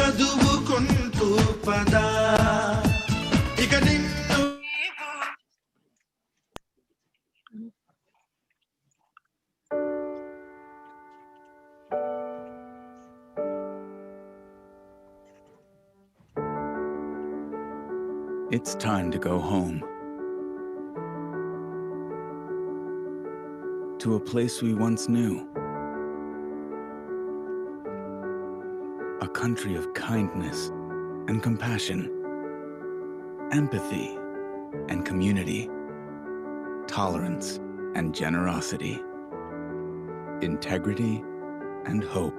చదువుకుంటూ పదా ఇక నిన్ను It's time to go home. To a place we once knew. A country of kindness and compassion, empathy and community, tolerance and generosity, integrity and hope.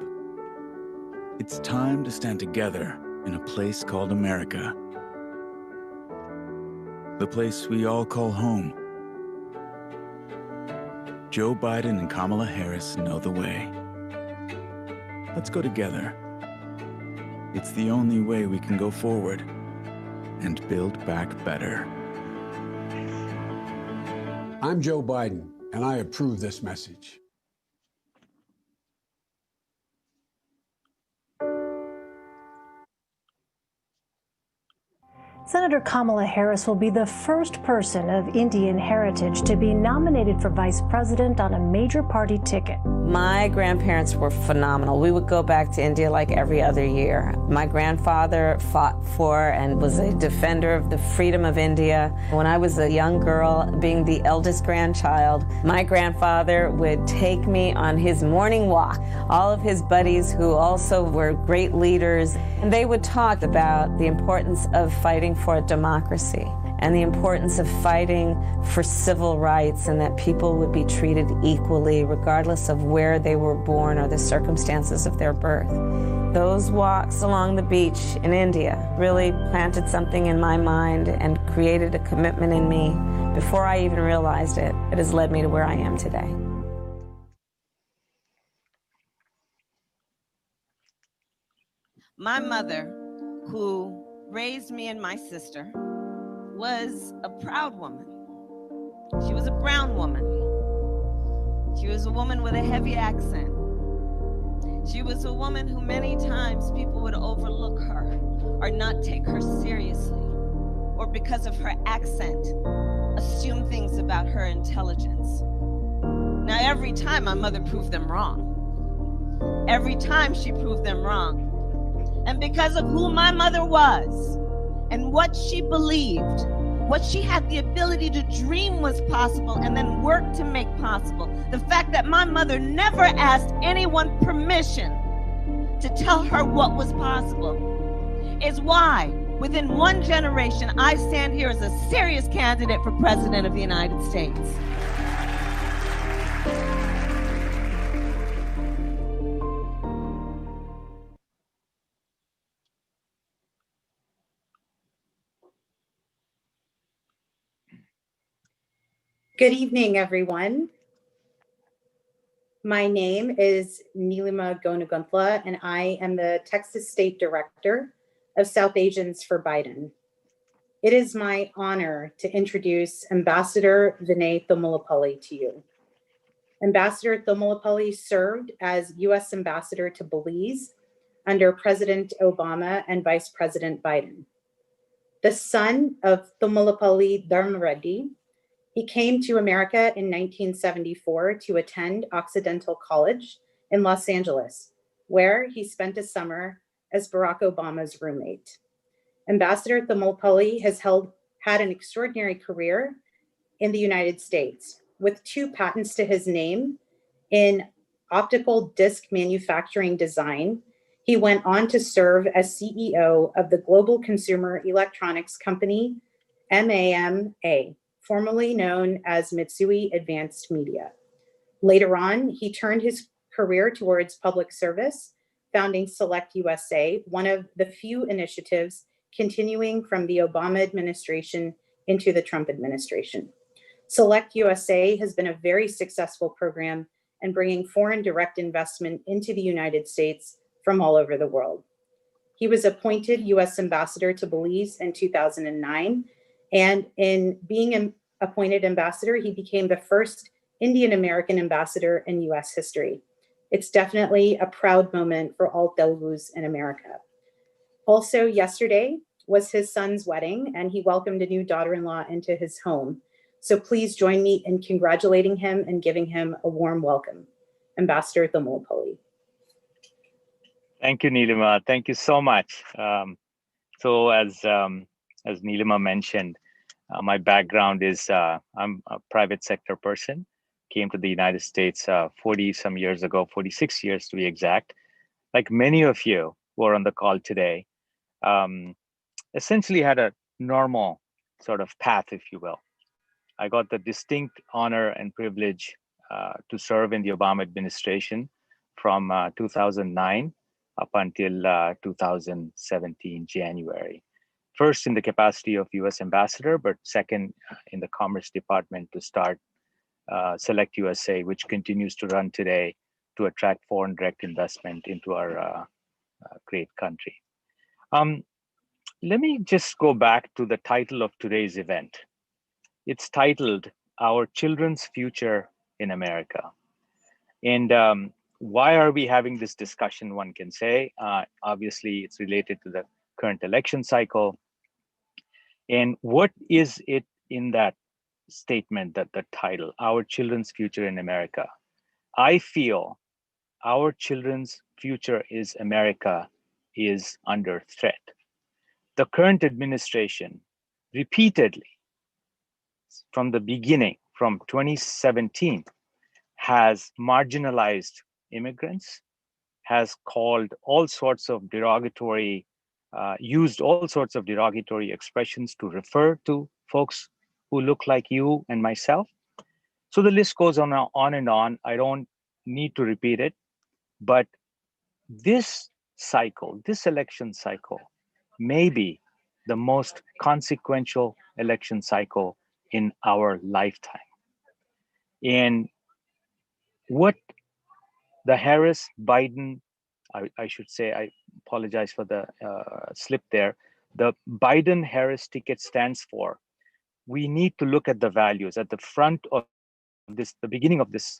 It's time to stand together in a place called America. The place we all call home. Joe Biden and Kamala Harris know the way. Let's go together. It's the only way we can go forward and build back better. I'm Joe Biden, and I approve this message. Senator Kamala Harris will be the first person of Indian heritage to be nominated for vice president on a major party ticket. My grandparents were phenomenal. We would go back to India like every other year. My grandfather fought for and was a defender of the freedom of India. When I was a young girl, being the eldest grandchild, my grandfather would take me on his morning walk. All of his buddies who also were great leaders, and they would talk about the importance of fighting for democracy and the importance of fighting for civil rights and that people would be treated equally regardless of where they were born or the circumstances of their birth. Those walks along the beach in India really planted something in my mind and created a commitment in me before I even realized it. It has led me to where I am today. My mother, who raised me and my sister, was a proud woman. She was a brown woman. She was a woman with a heavy accent. She was a woman who many times people would overlook her or not take her seriously, or because of her accent, assume things about her intelligence. Now, every time my mother proved them wrong. Every time she proved them wrong. And because of who my mother was and what she believed, what she had the ability to dream was possible and then work to make possible, the fact that my mother never asked anyone permission to tell her what was possible is why within one generation I stand here as a serious candidate for President of the United States. Good evening, everyone. My name is Neelima Gonuguntla, and I am the Texas State Director of South Asians for Biden. It is my honor to introduce Ambassador Vinai Thummalapally to you. Ambassador Thummalapally served as U.S. Ambassador to Belize under President Obama and Vice President Biden. The son of Thummalapally Dharmareddy, he came to America in 1974 to attend Occidental College in Los Angeles, where he spent a summer as Barack Obama's roommate. Ambassador Thummalapally has had an extraordinary career in the United States, with 2 patents to his name in optical disc manufacturing design. He went on to serve as CEO of the global consumer electronics company, MAMA, formerly known as Mitsui Advanced Media. Later on, he turned his career towards public service, founding Select USA, one of the few initiatives continuing from the Obama administration into the Trump administration. Select USA has been a very successful program in bringing foreign direct investment into the United States from all over the world. He was appointed U.S. Ambassador to Belize in 2009, and in being appointed ambassador, he became the first Indian American ambassador in U.S. history. It's definitely a proud moment for all Telugus in America. Also, yesterday was his son's wedding, and he welcomed a new daughter-in-law into his home. So please join me in congratulating him and giving him a warm welcome. Ambassador Thummalapally. Thank you, Neelima. Thank you so much. So as Neelima mentioned, my background is I'm a private sector person. Came to the United States 40 some years ago, 46 years to be exact. Like many of you who are on the call today, essentially had a normal sort of path, if you will. I got the distinct honor and privilege to serve in the Obama administration from 2009 up until 2017 January. First in the capacity of US Ambassador, but second in the Commerce Department to start Select USA, which continues to run today to attract foreign direct investment into our great country. Let me just go back to the title of today's event. It's titled Our Children's Future in America. And why are we having this discussion, one can say? Obviously, it's related to the current election cycle. And what is it in that statement, that the title, Our Children's Future in America? I feel our children's future is America is under threat. The current administration repeatedly, from the beginning, from 2017, has marginalized immigrants, has called all sorts of derogatory, used all sorts of derogatory expressions to refer to folks who look like you and myself. So the list goes on and on. I don't need to repeat it, but this cycle, this election cycle, may be the most consequential election cycle in our lifetime. And what the Harris-Biden, I should say, I apologize for the slip there, the Biden-Harris ticket stands for, we need to look at the values. At the front of this, the beginning of this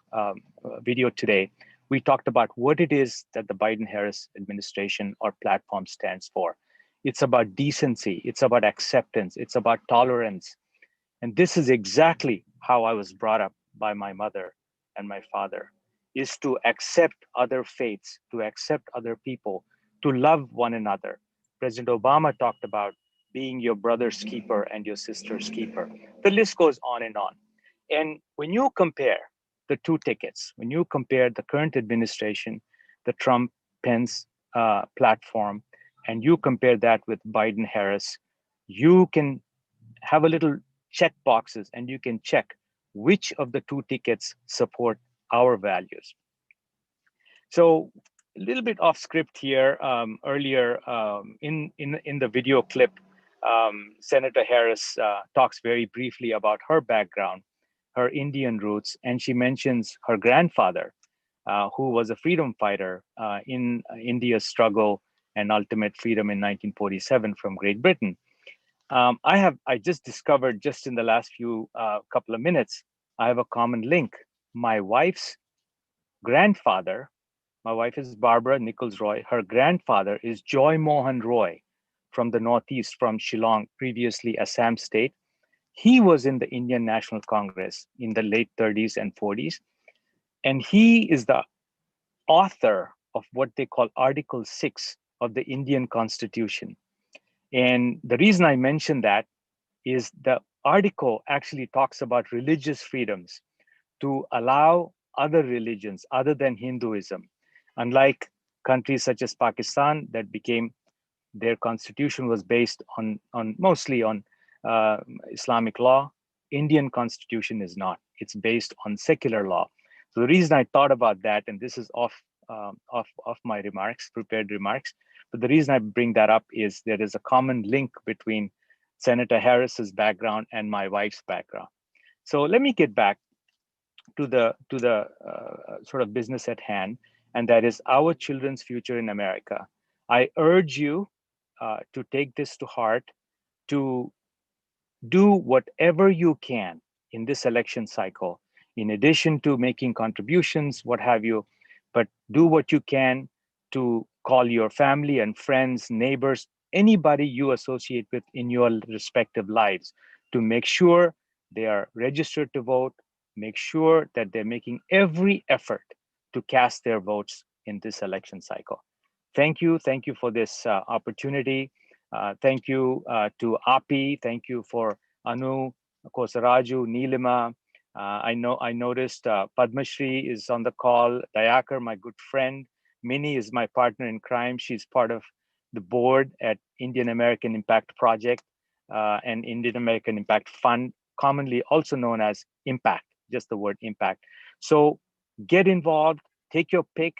video today, we talked about what it is that the Biden-Harris administration or platform stands for. It's about decency, it's about acceptance, it's about tolerance. And this is exactly how I was brought up by my mother and my father, is to accept other faiths, to accept other people, to love one another. President Obama talked about being your brother's keeper and your sister's keeper. The list goes on and on. And when you compare the two tickets, when you compare the current administration, the Trump-Pence platform, and you compare that with Biden-Harris, you can have a little check boxes and you can check which of the two tickets support our values. So a little bit off script here. Earlier in the video clip, Senator Harris talks very briefly about her background, her Indian roots, and she mentions her grandfather, who was a freedom fighter in India's struggle and ultimate freedom in 1947 from Great Britain. I just discovered just in the last few couple of minutes, I have a common link. My wife's grandfather, my wife is Barbara Nichols Roy, her grandfather is Joy Mohan Roy from the Northeast, from Shillong, previously Assam state. He was in the Indian National Congress in the late 30s and 40s. And he is the author of what they call Article 6 of the Indian Constitution. And the reason I mention that is the article actually talks about religious freedoms to allow other religions other than Hinduism. Unlike countries such as Pakistan that became, their constitution was based on mostly on Islamic law, Indian constitution is not. It's based on secular law. So the reason I thought about that, and this is off my remarks, prepared remarks, but the reason I bring that up is there is a common link between Senator Harris's background and my wife's background. So let me get back to the sort of business at hand, and that is our children's future in America. I urge you to take this to heart, to do whatever you can in this election cycle, in addition to making contributions, what have you, but do what you can to call your family and friends, neighbors, anybody you associate with in your respective lives to make sure they are registered to vote, make sure that they're making every effort to cast their votes in this election cycle. Thank you for this opportunity. Thank you to Api. Thank you for Anu, Kosaraju, Neelima. I noticed Padmasri is on the call. Dayakar, my good friend. Minnie is my partner in crime. She's part of the board at Indian American Impact Project and Indian American Impact Fund, commonly also known as Impact, just the word Impact. So get involved, take your pick.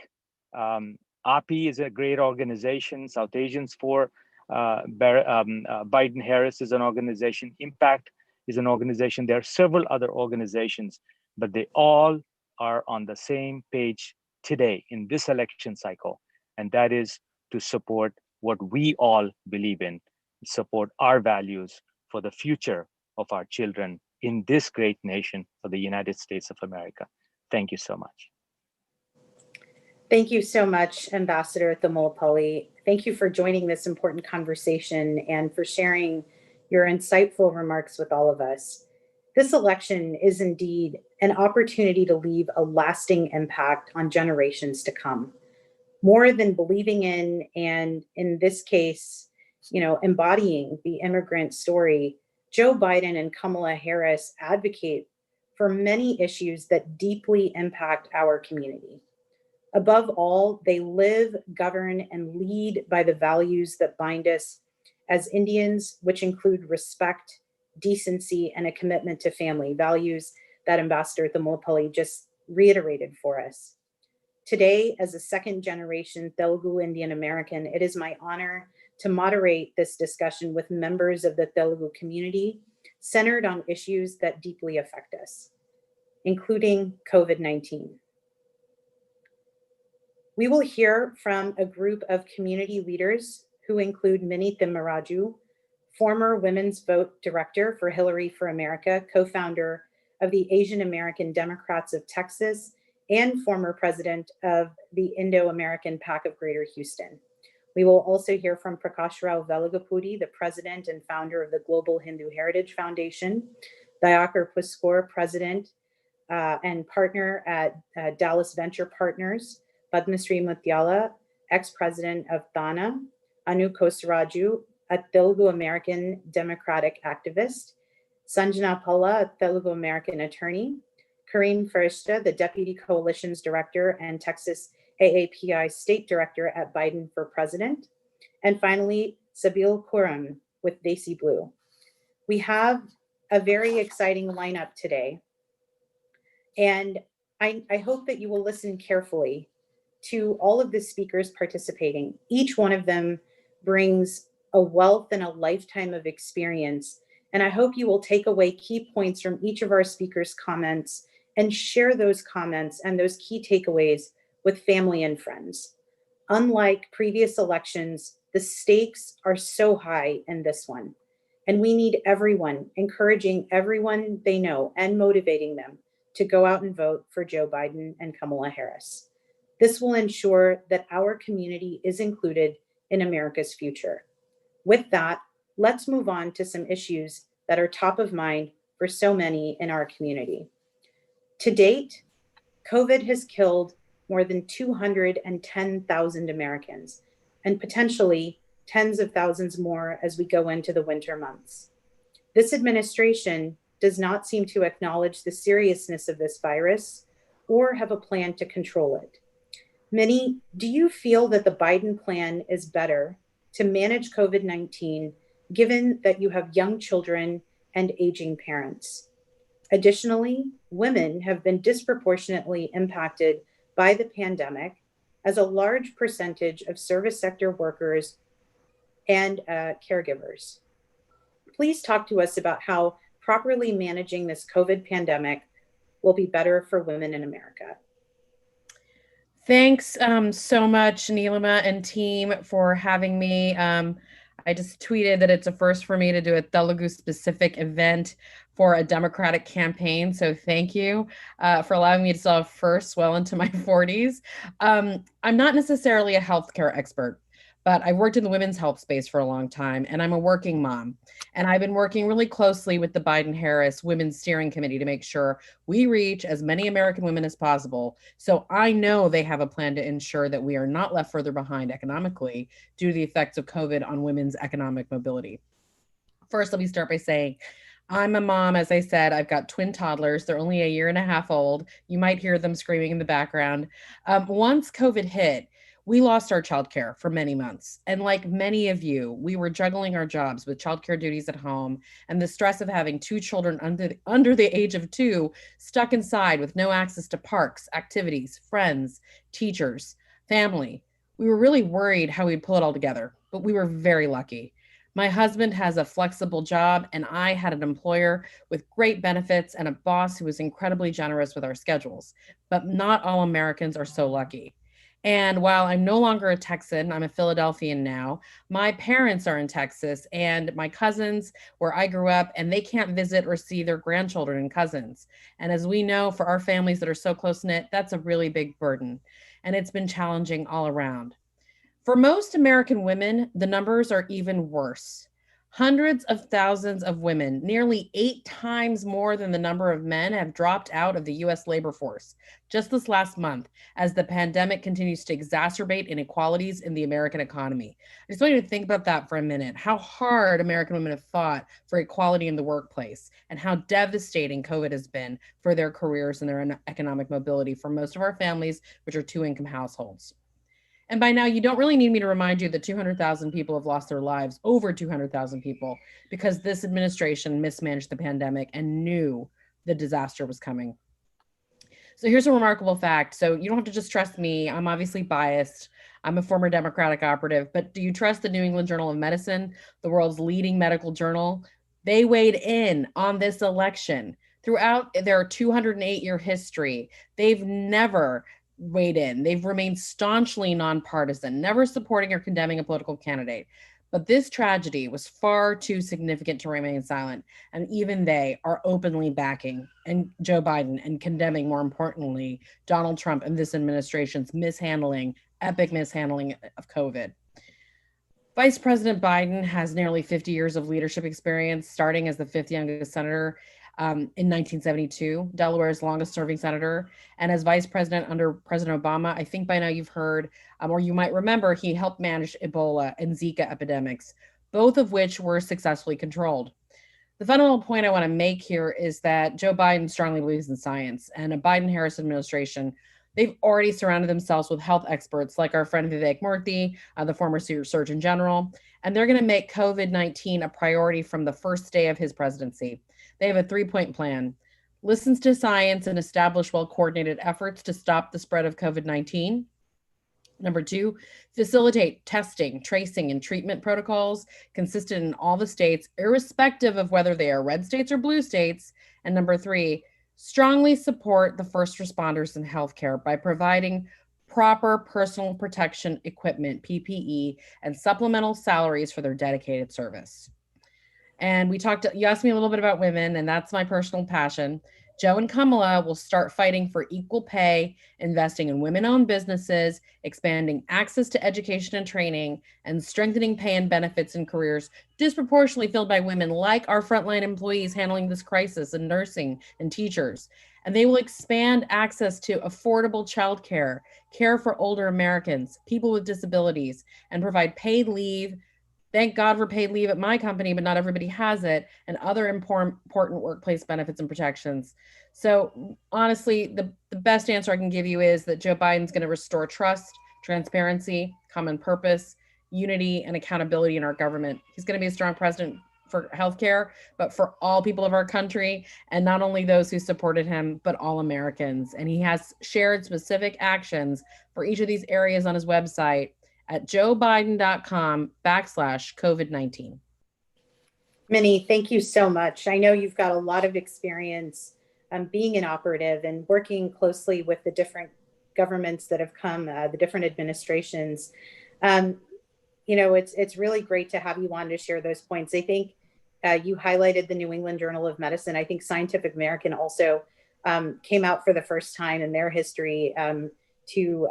API is a great organization. South Asians for Biden-Harris is an organization. Impact is an organization. There are several other organizations, but they all are on the same page today in this election cycle, and that is to support what we all believe in, support our values for the future of our children in this great nation of the United States of America. Thank you so much. Thank you so much, Ambassador Thummalapally. Thank you for joining this important conversation and for sharing your insightful remarks with all of us. This election is indeed an opportunity to leave a lasting impact on generations to come. More than believing in, and in this case, embodying the immigrant story, Joe Biden and Kamala Harris advocate for many issues that deeply impact our community. Above all, they live, govern, and lead by the values that bind us as Indians, which include respect, decency, and a commitment to family, values that Ambassador Thummalapally just reiterated for us. Today, as a second-generation Telugu Indian American, it is my honor to moderate this discussion with members of the Telugu community centered on issues that deeply affect us, including COVID-19. We will hear from a group of community leaders who include Minnie Timmaraju, former Women's Vote Director for Hillary for America, co-founder of the Asian American Democrats of Texas, and former president of the Indo-American PAC of Greater Houston. We will also hear from Prakasarao Velagapudi, the president and founder of the Global Hindu Heritage Foundation, Dayakar Puskoor, president and partner at Dallas Venture Partners, Padmasri Mutyala, ex-president of Thana, Anu Kosaraju, a Telugu American Democratic activist, Sanjana Palla, a Telugu American attorney, Kareem Farishta, the Deputy Coalitions Director and Texas AAPI State Director at Biden for President, and finally, Sabil Khurram with Desi Blue. We have a very exciting lineup today, and I hope that you will listen carefully to all of the speakers participating. Each one of them brings a wealth and a lifetime of experience, and I hope you will take away key points from each of our speakers' comments and share those comments and those key takeaways with family and friends. Unlike previous elections, the stakes are so high in this one, and we need everyone, encouraging everyone they know and motivating them to go out and vote for Joe Biden and Kamala Harris. This will ensure that our community is included in America's future. With that, let's move on to some issues that are top of mind for so many in our community. To date, COVID has killed more than 210,000 Americans, and potentially tens of thousands more as we go into the winter months. This administration does not seem to acknowledge the seriousness of this virus or have a plan to control it. Minnie, do you feel that the Biden plan is better to manage COVID-19, given that you have young children and aging parents? Additionally, women have been disproportionately impacted by the pandemic, as a large percentage of service sector workers and caregivers. Please talk to us about how properly managing this COVID pandemic will be better for women in America. Thanks so much, Neelima and team, for having me. I just tweeted that it's a first for me to do a Telugu-specific event for a Democratic campaign. So thank you for allowing me to sell first well into my 40s. I'm not necessarily a healthcare expert, but I've worked in the women's health space for a long time, and I'm a working mom. And I've been working really closely with the Biden-Harris Women's Steering Committee to make sure we reach as many American women as possible. So I know they have a plan to ensure that we are not left further behind economically due to the effects of COVID on women's economic mobility. First, let me start by saying, I'm a mom, as I said. I've got twin toddlers. They're only a year and a half old. You might hear them screaming in the background. Once COVID hit, we lost our childcare for many months. And like many of you, we were juggling our jobs with childcare duties at home and the stress of having two children under the age of 2 stuck inside with no access to parks, activities, friends, teachers, family. We were really worried how we'd pull it all together, but we were very lucky. My husband has a flexible job, and I had an employer with great benefits and a boss who was incredibly generous with our schedules. But not all Americans are so lucky. And while I'm no longer a Texan, I'm a Philadelphian now, my parents are in Texas and my cousins where I grew up, and they can't visit or see their grandchildren and cousins. And as we know, for our families that are so close-knit, that's a really big burden. And it's been challenging all around. For most American women, the numbers are even worse. Hundreds of thousands of women, nearly 8 times more than the number of men, have dropped out of the US labor force just this last month as the pandemic continues to exacerbate inequalities in the American economy. I just want you to think about that for a minute, how hard American women have fought for equality in the workplace and how devastating COVID has been for their careers and their economic mobility for most of our families, which are 2-income households. And by now, you don't really need me to remind you that 200,000 people have lost their lives, over 200,000 people, because this administration mismanaged the pandemic and knew the disaster was coming. So here's a remarkable fact. So you don't have to just trust me. I'm obviously biased. I'm a former Democratic operative, but do you trust the New England Journal of Medicine, the world's leading medical journal? They weighed in on this election. Throughout their 208-year history, they've never weighed in. They've remained staunchly nonpartisan, never supporting or condemning a political candidate. But this tragedy was far too significant to remain silent. And even they are openly backing Joe Biden and condemning, more importantly, Donald Trump and this administration's epic mishandling of COVID. Vice President Biden has nearly 50 years of leadership experience, starting as the 5th youngest senator in 1972, Delaware's longest serving senator. And as vice president under President Obama, I think by now you've heard, or you might remember, he helped manage Ebola and Zika epidemics, both of which were successfully controlled. The fundamental point I want to make here is that Joe Biden strongly believes in science, and a Biden-Harris administration, they've already surrounded themselves with health experts like our friend Vivek Murthy, the former Surgeon General, and they're going to make COVID-19 a priority from the first day of his presidency. They have a 3-point plan: listens to science and establish well-coordinated efforts to stop the spread of COVID-19. Number 2, facilitate testing, tracing, and treatment protocols consistent in all the states, irrespective of whether they are red states or blue states. And number 3, strongly support the first responders in healthcare by providing proper personal protection equipment, PPE, and supplemental salaries for their dedicated service. And you asked me a little bit about women, and that's my personal passion. Joe and Kamala will start fighting for equal pay, investing in women-owned businesses, expanding access to education and training, and strengthening pay and benefits in careers disproportionately filled by women, like our frontline employees handling this crisis in nursing and teachers. And they will expand access to affordable childcare, care for older Americans, people with disabilities, and provide paid leave. Thank God for paid leave at my company, but not everybody has it, and other important workplace benefits and protections. So honestly, the best answer I can give you is that Joe Biden's going to restore trust, transparency, common purpose, unity, and accountability in our government. He's going to be a strong president for healthcare, but for all people of our country, and not only those who supported him, but all Americans. And he has shared specific actions for each of these areas on his website at joebiden.com/COVID-19. Minnie, thank you so much. I know you've got a lot of experience being an operative and working closely with the different governments that have come, the different administrations. It's really great to have you on to share those points. I think you highlighted the New England Journal of Medicine. I think Scientific American also came out for the first time in their history to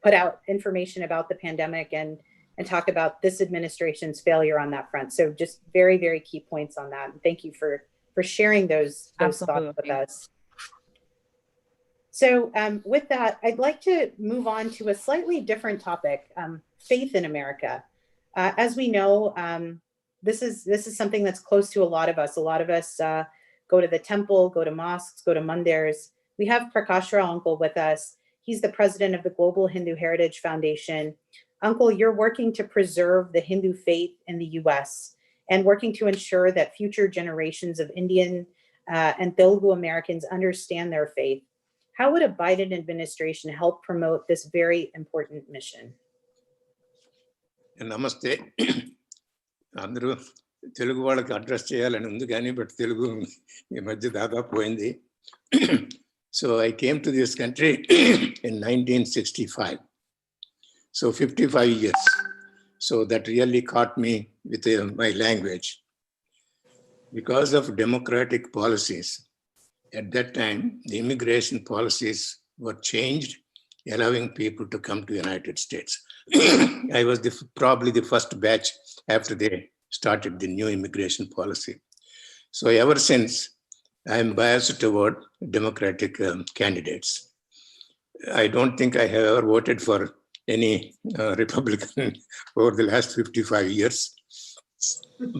put out information about the pandemic and talk about this administration's failure on that front. So just very, very key points on that. And thank you for sharing those thoughts with us. So with that, I'd like to move on to a slightly different topic, faith in America. As we know, this is something that's close to a lot of us. A lot of us go to the temple, go to mosques, go to mandirs. We have Prakasarao Uncle with us. He's the president of the Global Hindu Heritage Foundation. Uncle, you're working to preserve the Hindu faith in the US and working to ensure that future generations of Indian and Telugu Americans understand their faith. How would a Biden administration help promote this very important mission? Namaste. అందరూ తెలుగు వాళ్ళకి address చేయాలని ఉంది కానీ but Telugu ఈ మధ్య దాదాపు పోయింది. So I came to this country in 1965. So 55 years. So that really caught me with my language. Because of democratic policies, at that time, the immigration policies were changed, allowing people to come to the United States. I was probably the first batch after they started the new immigration policy. So ever since, I am biased toward Democratic candidates. I don't think I have ever voted for any Republican over the last 55 years.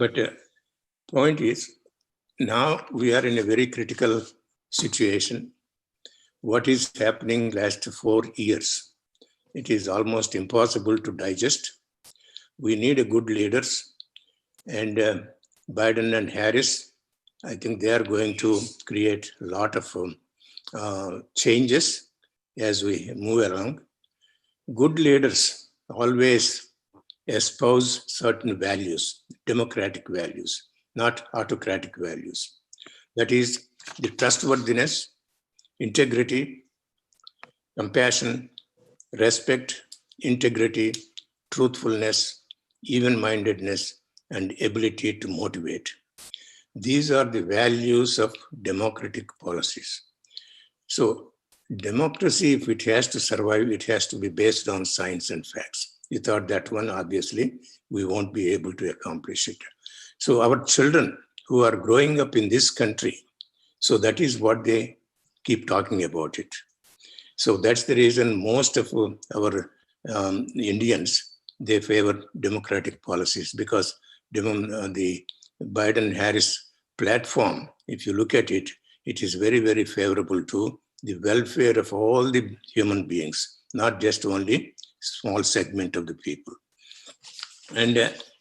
But point is, now we are in a very critical situation. What is happening last 4 years? It is almost impossible to digest. We need a good leaders, and Biden and Harris, I think they are going to create a lot of changes as we move along. Good leaders always espouse certain values, democratic values, not autocratic values. That is the trustworthiness, integrity, compassion, respect, integrity, truthfulness, even-mindedness, and ability to motivate. These are the values of democratic policies. So democracy, if it has to survive, it has to be based on science and facts. Without that one, obviously, we won't be able to accomplish it. So our children who are growing up in this country, so that is what they keep talking about it. So that's the reason most of our Indians, they favor democratic policies, because the Biden-Harris platform, if you look at it, it is very, very favorable to the welfare of all the human beings, not just only small segment of the people. And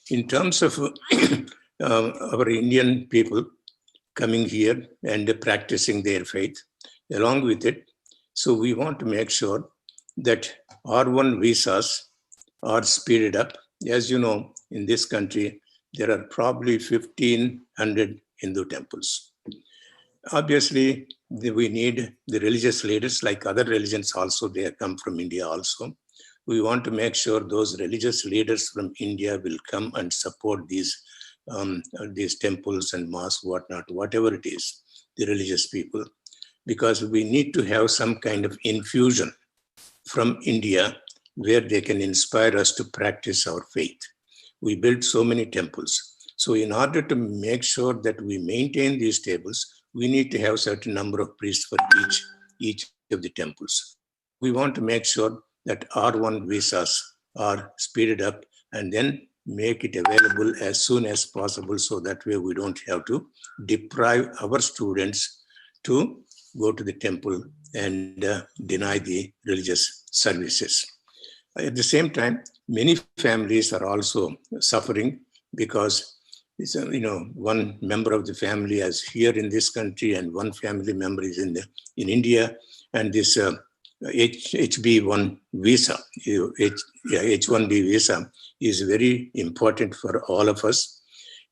in terms of our Indian people coming here and practicing their faith, along with it, so we want to make sure that R1 visas are speeded up. As you know, in this country, there are probably 1,500 Hindu temples. Obviously, we need the religious leaders, like other religions also, they come from India also. We want to make sure those religious leaders from India will come and support these temples and mosques, whatnot, whatever it is, the religious people, because we need to have some kind of infusion from India where they can inspire us to practice our faith. We built so many temples. So in order to make sure that we maintain these temples, we need to have certain number of priests for each of the temples. We want to make sure that R1 visas are speeded up and then make it available as soon as possible, so that way we don't have to deprive our students to go to the temple and deny the religious services. At the same time, many families are also suffering because one member of the family is here in this country and one family member is in India, and this HB1 visa, H1B visa is very important for all of us.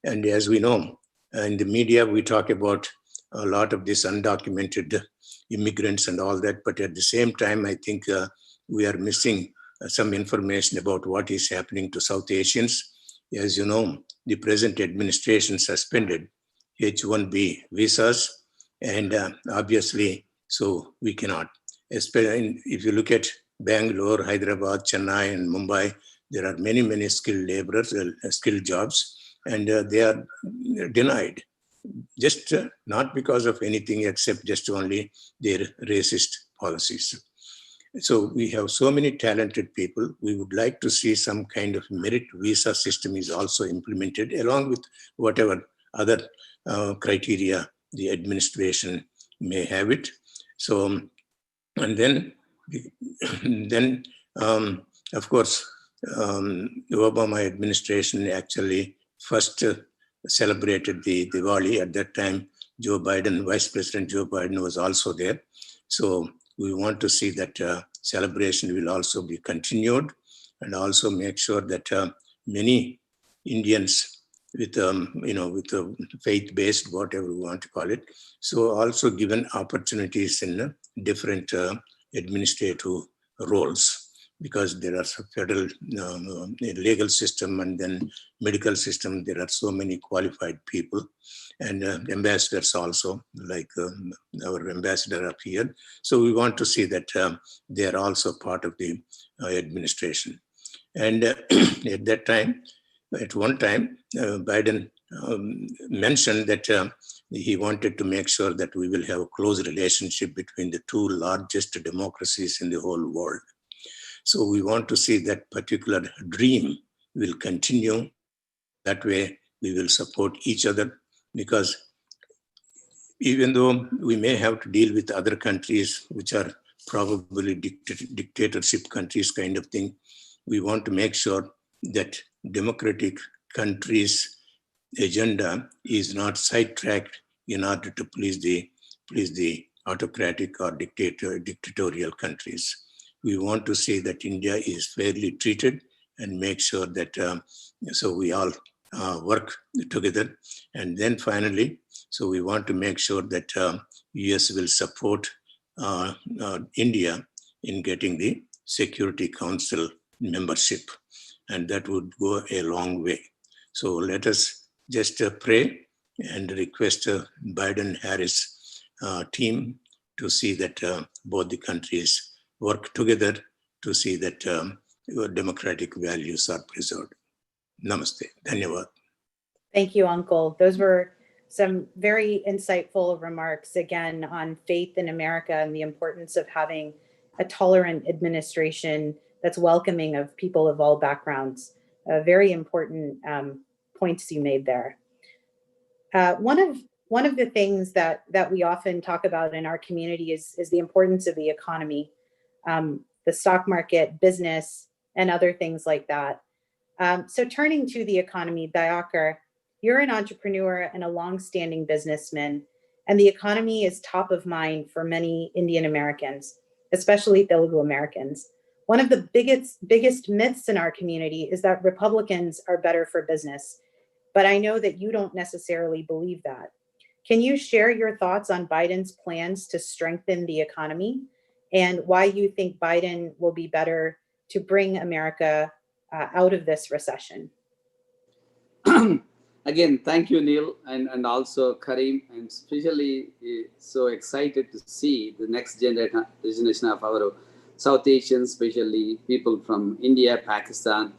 And as we know, in the media, we talk about a lot of this undocumented immigrants and all that, but at the same time, I think we are missing some information about what is happening to South Asians. As you know, the present administration suspended H1B visas, and obviously, so we cannot. Especially if you look at Bangalore, Hyderabad, Chennai, and Mumbai, there are many, many skilled laborers, skilled jobs, and they are denied, just not because of anything except just only their racist policies. So we have so many talented people. We would like to see some kind of merit visa system is also implemented, along with whatever other criteria the administration may have it. So, and then of course, the Obama administration actually first celebrated the Diwali. At that time, Joe Biden, Vice President Joe Biden was also there. So we want to see that celebration will also be continued, and also make sure that many Indians with, with faith-based, whatever we want to call it, so also given opportunities in different administrative roles, because there are federal legal system and then medical system. There are so many qualified people, and ambassadors also, like our ambassador up here. So we want to see that they are also part of the administration. And at that time, at one time, Biden mentioned that he wanted to make sure that we will have a close relationship between the two largest democracies in the whole world. So we want to see that particular dream will continue. That way we will support each other, because even though we may have to deal with other countries which are probably dictatorship countries kind of thing, we want to make sure that democratic countries' agenda is not sidetracked in order to please the autocratic or dictatorial countries. We want to see that India is fairly treated and make sure that so we all work together. And then finally, so we want to make sure that US will support India in getting the Security Council membership, and that would go a long way. So let us just pray and request Biden-Harris team to see that both the countries work together to see that your democratic values are preserved. Namaste. Dhanyavad. Thank you, Uncle. Those were some very insightful remarks, again, on faith in America and the importance of having a tolerant administration that's welcoming of people of all backgrounds. Very important points you made there. One of the things that we often talk about in our community is the importance of the economy, the stock market, business, and other things like that. So turning to the economy, Dayakar, you're an entrepreneur and a longstanding businessman, and the economy is top of mind for many Indian Americans, especially Telugu Americans. One of the biggest myths in our community is that Republicans are better for business, but I know that you don't necessarily believe that. Can you share your thoughts on Biden's plans to strengthen the economy and why you think Biden will be better to bring America out of this recession? Again, thank you, Neil, and also Karim. I'm especially so excited to see the next generation of our South Asians, especially people from India, Pakistan,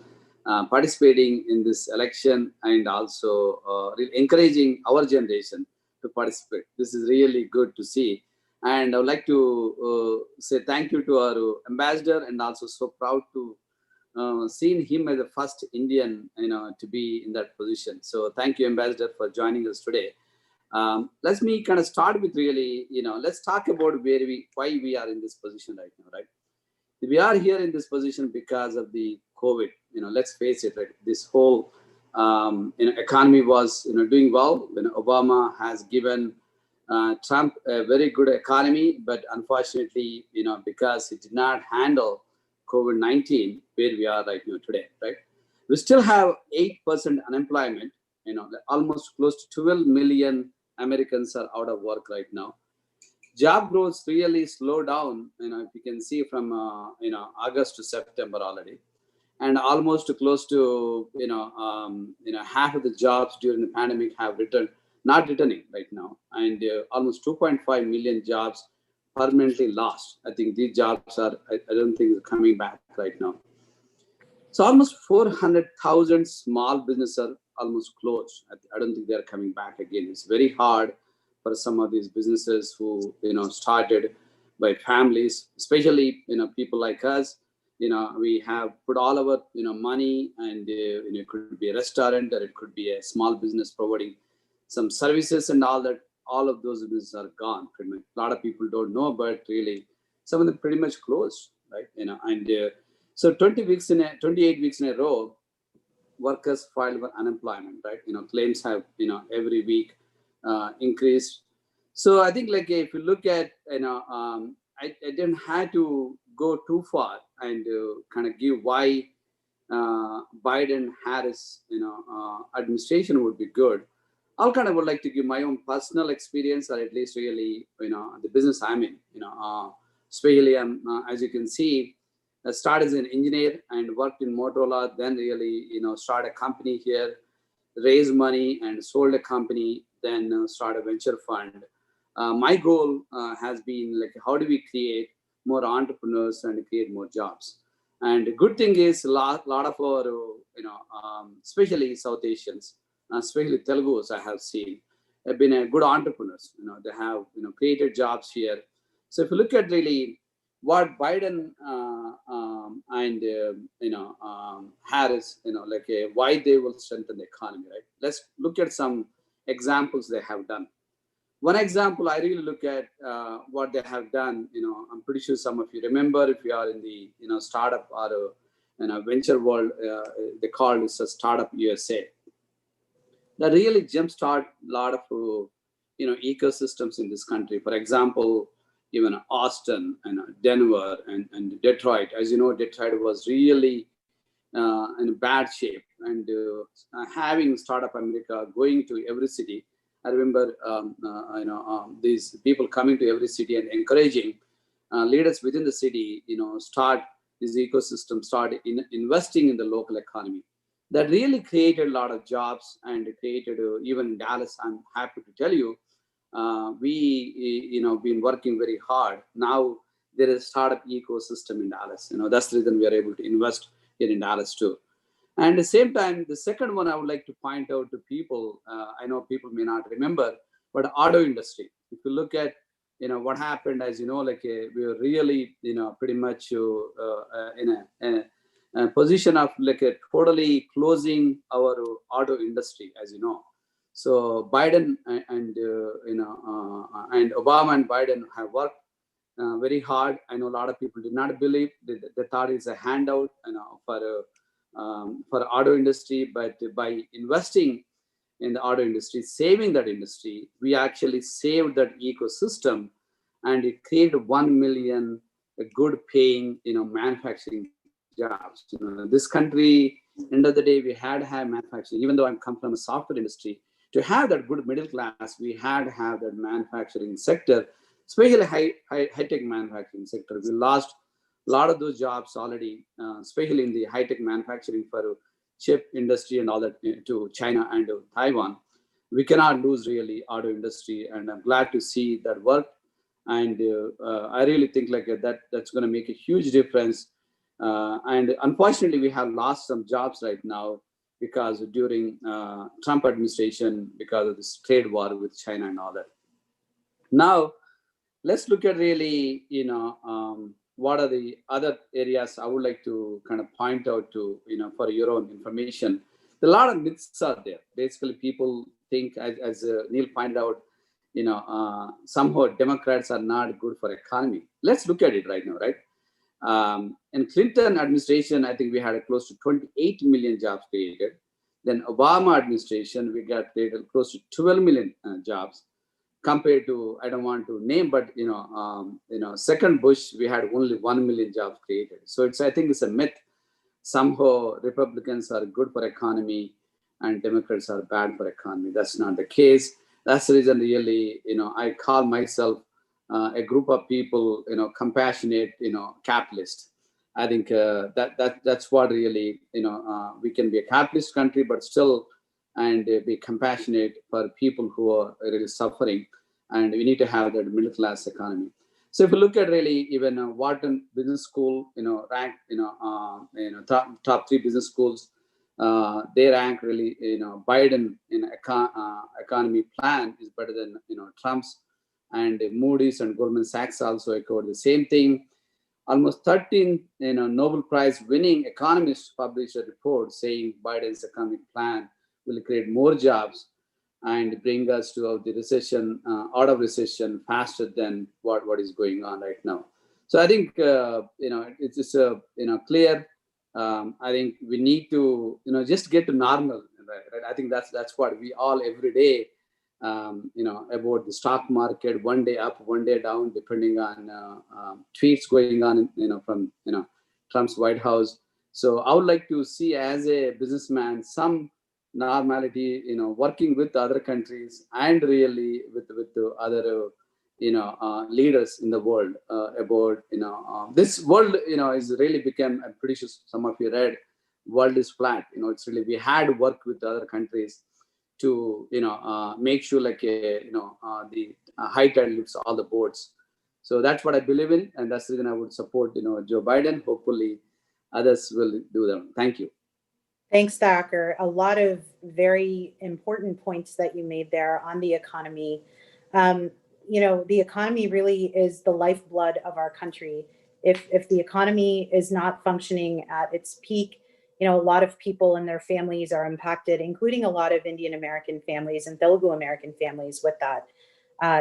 participating in this election, and also encouraging our generation to participate. This is really good to see. And I would like to say thank you to our ambassador, and also so proud to seen him as the first Indian, to be in that position. So thank you, Ambassador, for joining us today. Let me kind of start with really, let's talk about why we are in this position right now, right? We are here in this position because of the COVID. Let's face it, right? This whole economy was doing well when Obama has given Trump a very good economy, but unfortunately, because he did not handle COVID-19, where we are right now today, right? We still have 8% unemployment, almost close to 12 million Americans are out of work right now. Job growth really slowed down, if you can see from, August to September already. And almost close to, half of the jobs during the pandemic have not returning right now. And almost 2.5 million jobs permanently lost. I think these jobs are, I don't think they're coming back right now. So almost 400,000 small businesses are almost closed. I don't think they're coming back again. It's very hard for some of these businesses who, started by families, especially, people like us. We have put all our, money, and, it could be a restaurant, or it could be a small business providing some services and all that. All of those businesses are gone pretty much. A lot of people don't know, but really some of them pretty much closed, right? So 28 weeks in a row, workers filed for unemployment, right? Claims have, every week increased. So I think, like, if you look at, I didn't have to go too far and kind of give why Biden-Harris, administration would be good. I'll kind of would like to give my own personal experience, or at least really, the business I'm in, especially as you can see, I started as an engineer and worked in Motorola, then really, started a company here, raised money and sold a company, then started a venture fund. My goal has been, like, how do we create more entrepreneurs and create more jobs? And the good thing is a lot of our, especially South Asians, especially Telugus, I have seen, have been good entrepreneurs. They have, created jobs here. So if you look at really what Biden and Harris, why they will strengthen the economy, right? Let's look at some examples they have done. One example I really look at what they have done. I'm pretty sure some of you remember, if you are in the startup or venture world, they call this a Startup USA. That really jumpstart a lot of ecosystems in this country. For example, even Austin and Denver and Detroit. As you know, Detroit was really in bad shape, and having Startup America going to every city. I remember these people coming to every city and encouraging leaders within the city, start this ecosystem, start investing in the local economy. That really created a lot of jobs, and created even in Dallas. I'm happy to tell you, we been working very hard. Now there is a startup ecosystem in Dallas. That's the reason we are able to invest here in Dallas too. And at the same time, the second one I would like to point out to people, I know people may not remember, but auto industry. If you look at what happened, as you know, like we were really pretty much in a position of like totally closing our auto industry, as you know. So Biden and Obama and Biden have worked very hard. I know a lot of people did not believe. They thought it's a handout for auto industry, but by investing in the auto industry, saving that industry, we actually saved that ecosystem, and it created 1 million good paying manufacturing jobs. This country, end of the day, we had to have manufacturing. Even though I come from a software industry, to have that good middle class, we had to have that manufacturing sector, especially high-tech manufacturing sector. We lost a lot of those jobs already, especially in the high-tech manufacturing for chip industry and all that to China and to Taiwan. We cannot lose really auto industry, and I'm glad to see that work. And I really think like that's going to make a huge difference. And unfortunately, we have lost some jobs right now because during Trump administration, because of this trade war with China and all that. Now, let's look at really, what are the other areas I would like to kind of point out to, for your own information. A lot of myths are there. Basically, people think, as Neil pointed out, somehow Democrats are not good for economy. Let's look at it right now, right? In Clinton administration, I think we had close to 28 million jobs created. Then Obama administration, we got created close to 12 million jobs. Compared to, I don't want to name, but second Bush, we had only 1 million jobs created. So I think it's a myth. Somehow Republicans are good for economy and Democrats are bad for economy. That's not the case. That's the reason really, I call myself a group of people, compassionate, capitalist. I think that's what really, we can be a capitalist country, but still, and be compassionate for people who are really suffering. And we need to have that middle class economy. So if you look at really even Wharton Business School, ranked, top 3 business schools, they rank really, Biden economy plan is better than, Trump's, and Moody's and Goldman Sachs also echoed the same thing. Almost 13, Nobel Prize winning economists published a report saying Biden's economic plan will create more jobs and bring us to the recession, out of recession faster than what is going on right now. So I think, it's just clear. I think we need to, just get to normal, right? I think that's what we all every day, about the stock market, one day up, one day down, depending on tweets going on, from, Trump's White House. So I would like to see, as a businessman, some normality, working with other countries and really with the other, leaders in the world, about, this world, is really become, I'm pretty sure some of you read, world is flat. It's really, we had to work with other countries to, make sure like, the high tide lifts all the boats. So that's what I believe in. And that's the reason I would support, Joe Biden. Hopefully others will do them. Thank you. Thanks, Dayakar. A lot of very important points that you made there on the economy. The economy really is the lifeblood of our country. If the economy is not functioning at its peak, a lot of people and their families are impacted, including a lot of Indian American families and Telugu American families with that.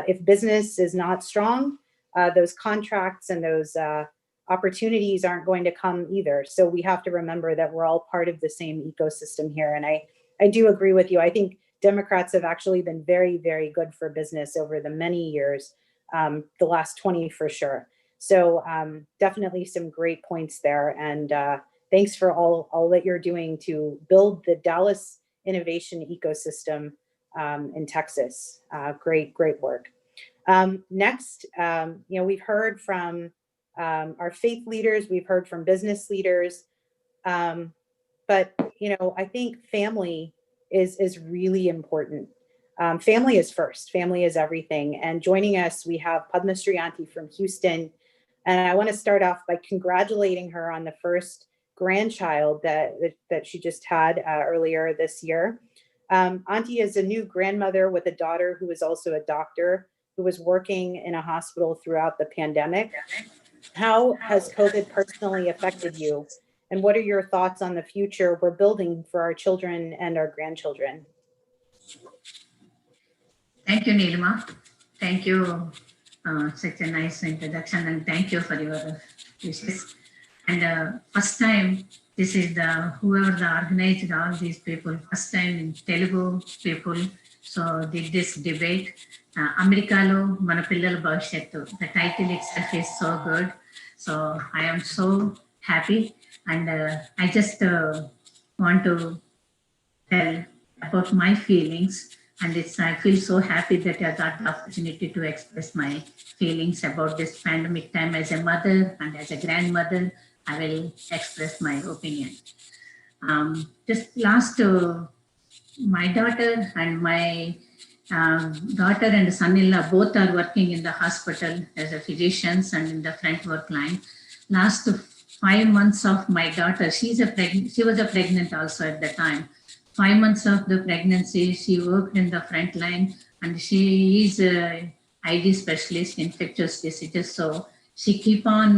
If business is not strong, those contracts and those opportunities aren't going to come either. So we have to remember that we're all part of the same ecosystem here. And I do agree with you. I think Democrats have actually been very, very good for business over the many years, the last 20 for sure. So definitely some great points there. And thanks for all that you're doing to build the Dallas innovation ecosystem in Texas. Great work. Next, we've heard from our faith leaders, we've heard from business leaders, but I think family is really important. Family is first. Family is everything. And joining us, we have Padmasri Auntie from Houston, and I want to start off by congratulating her on the first grandchild that she just had earlier this year. Auntie is a new grandmother with a daughter who is also a doctor who was working in a hospital throughout the pandemic. How has COVID personally affected you? And what are your thoughts on the future we're building for our children and our grandchildren? Thank you, Neelima. Thank you. Such a nice introduction, and thank you for your wishes. And first time, this is whoever organized all these people, first time in Telugu people, so did this debate. Americalo Mana Pillala Bhavishyattu. The title itself is so good. So I am so happy. And I just want to tell about my feelings. And I feel so happy that I got the opportunity to express my feelings about this pandemic time. As a mother and as a grandmother, I will express my opinion. Just last, my daughter and my daughter and son-in-law both are working in the hospital as a physicians and in the front work line. Last 5 months of my daughter, she was a pregnant also at the time. 5 months of the pregnancy, she worked in the front line, and she is a ID specialist, infectious diseases. So she keep on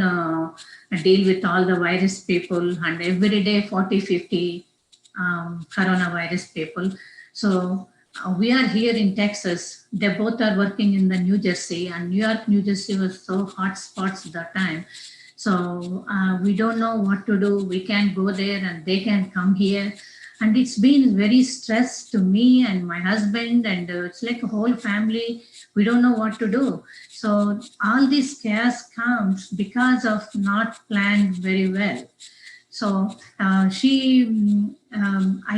deal with all the virus people, and every day 40, 50 coronavirus people. So we are here in Texas. They both are working in the New Jersey, and New York, New Jersey was so hot spots at that time. So we don't know what to do. We can't go there and they can come here. And it's been very stress to me and my husband, and it's like a whole family. We don't know what to do. So all this chaos comes because of not planned very well. So I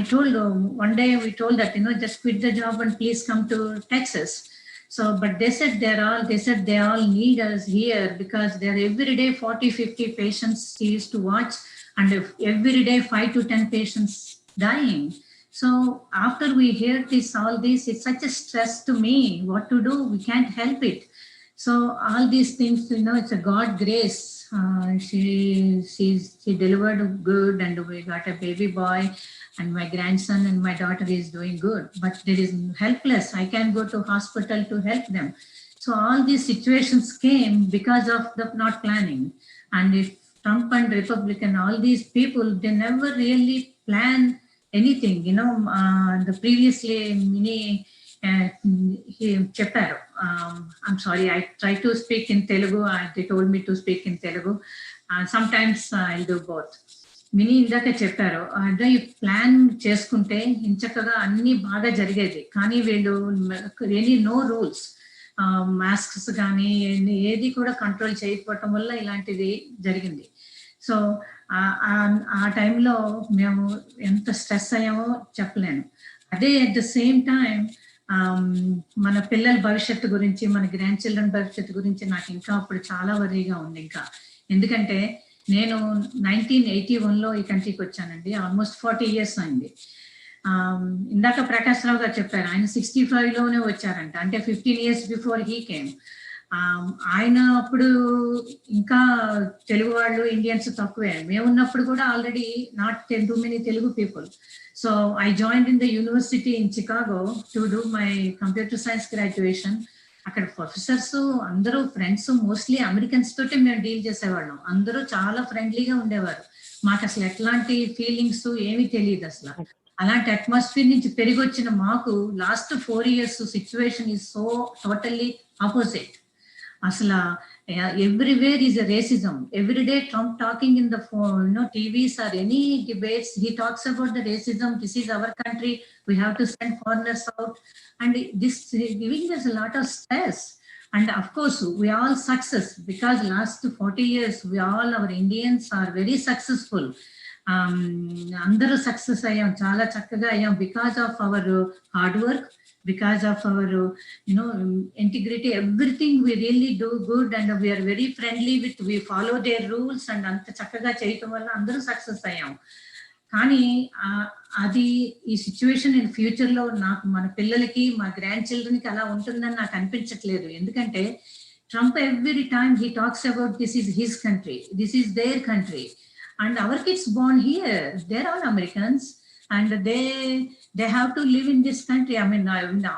told her one day, we told that, just quit the job and please come to Texas. So, but they said they all need us here because they're every day 40, 50 patients she used to watch, and every day 5 to 10 patients dying. So after we hear all this, it's such a stress to me. What to do? We can't help it. So all these things, it's a God grace. She delivered good, and we got a baby boy, and my grandson and my daughter is doing good. But there is helpless. I can go to hospital to help them. So all these situations came because of the not planning. And if Trump and Republican, all these people, they never really plan anything. The previously mini. Chapter. I'm sorry, I try to speak in Telugu. They told me to speak in Telugu. Sometimes I'll do both. Mini ఇందాక చెప్పారు అంటే ఈ plan చేసుకుంటే ఇంచక్కగా అన్ని బాగా జరిగేది. కానీ వీళ్ళు నో రూల్స్, మాస్క్స్ కానీ ఏది కూడా కంట్రోల్ చేయకపోవటం వల్ల ఇలాంటిది జరిగింది. సో ఆ టైంలో మేము ఎంత స్ట్రెస్ అయ్యామో చెప్పలేను. అదే అట్ ద సేమ్ టైం మన పిల్లల భవిష్యత్తు గురించి, మన గ్రాండ్ చిల్డ్రన్ భవిష్యత్తు గురించి నాకు ఇంకా అప్పుడు చాలా వరీగా ఉంది. ఇంకా ఎందుకంటే నేను 1981లో ఈ కంట్రీకి వచ్చానండి. ఆల్మోస్ట్ 40 years అయింది. ఇందాక ప్రకాశ్రావు గారు చెప్పారు ఆయన 65లోనే వచ్చారంట, అంటే 15 years బిఫోర్ హీ కేమ్. ఆయన అప్పుడు ఇంకా తెలుగు వాళ్ళు ఇండియన్స్ తక్కువే. మేము ఉన్నప్పుడు కూడా already not too many Telugu people. So I joined in the university in Chicago to do my computer science graduation. అక్కడ ప్రొఫెసర్స్ అందరూ ఫ్రెండ్స్, మోస్ట్లీ అమెరికన్స్ తోటి మేము డీల్ చేసేవాళ్ళం. అందరూ చాలా ఫ్రెండ్లీగా ఉండేవారు. మాకు అసలు ఎట్లాంటి ఫీలింగ్స్ ఏమీ తెలియదు అసలు. అలాంటి అట్మాస్ఫియర్ నుంచి పెరిగి వచ్చిన మాకు last 4 years situation is so totally opposite. అసలు everywhere is a racism. Every day Trump talking in the TVs or any debates, he talks about the racism. This is our country, we have to send foreigners out, and this is giving us a lot of stress. And of course we all success because last 40 years our Indians are very successful. Andaru success ayyam, chala chakkaga ayyam because of our hard work, because of our integrity, everything we really do good, and we are very friendly with, we follow their rules, and anta chakkaga cheyatam valla andaru success ayyam. కానీ అది ఈ situation in future లో నాకు, మన పిల్లలకి, మా grand children కి అలా ఉంటుందని నాకు అనిపించట్లేదు. ఎందుకంటే Trump every time he talks about this is his country, this is there country, and our kids born here, they're all Americans, and they have to live in this country. I mean,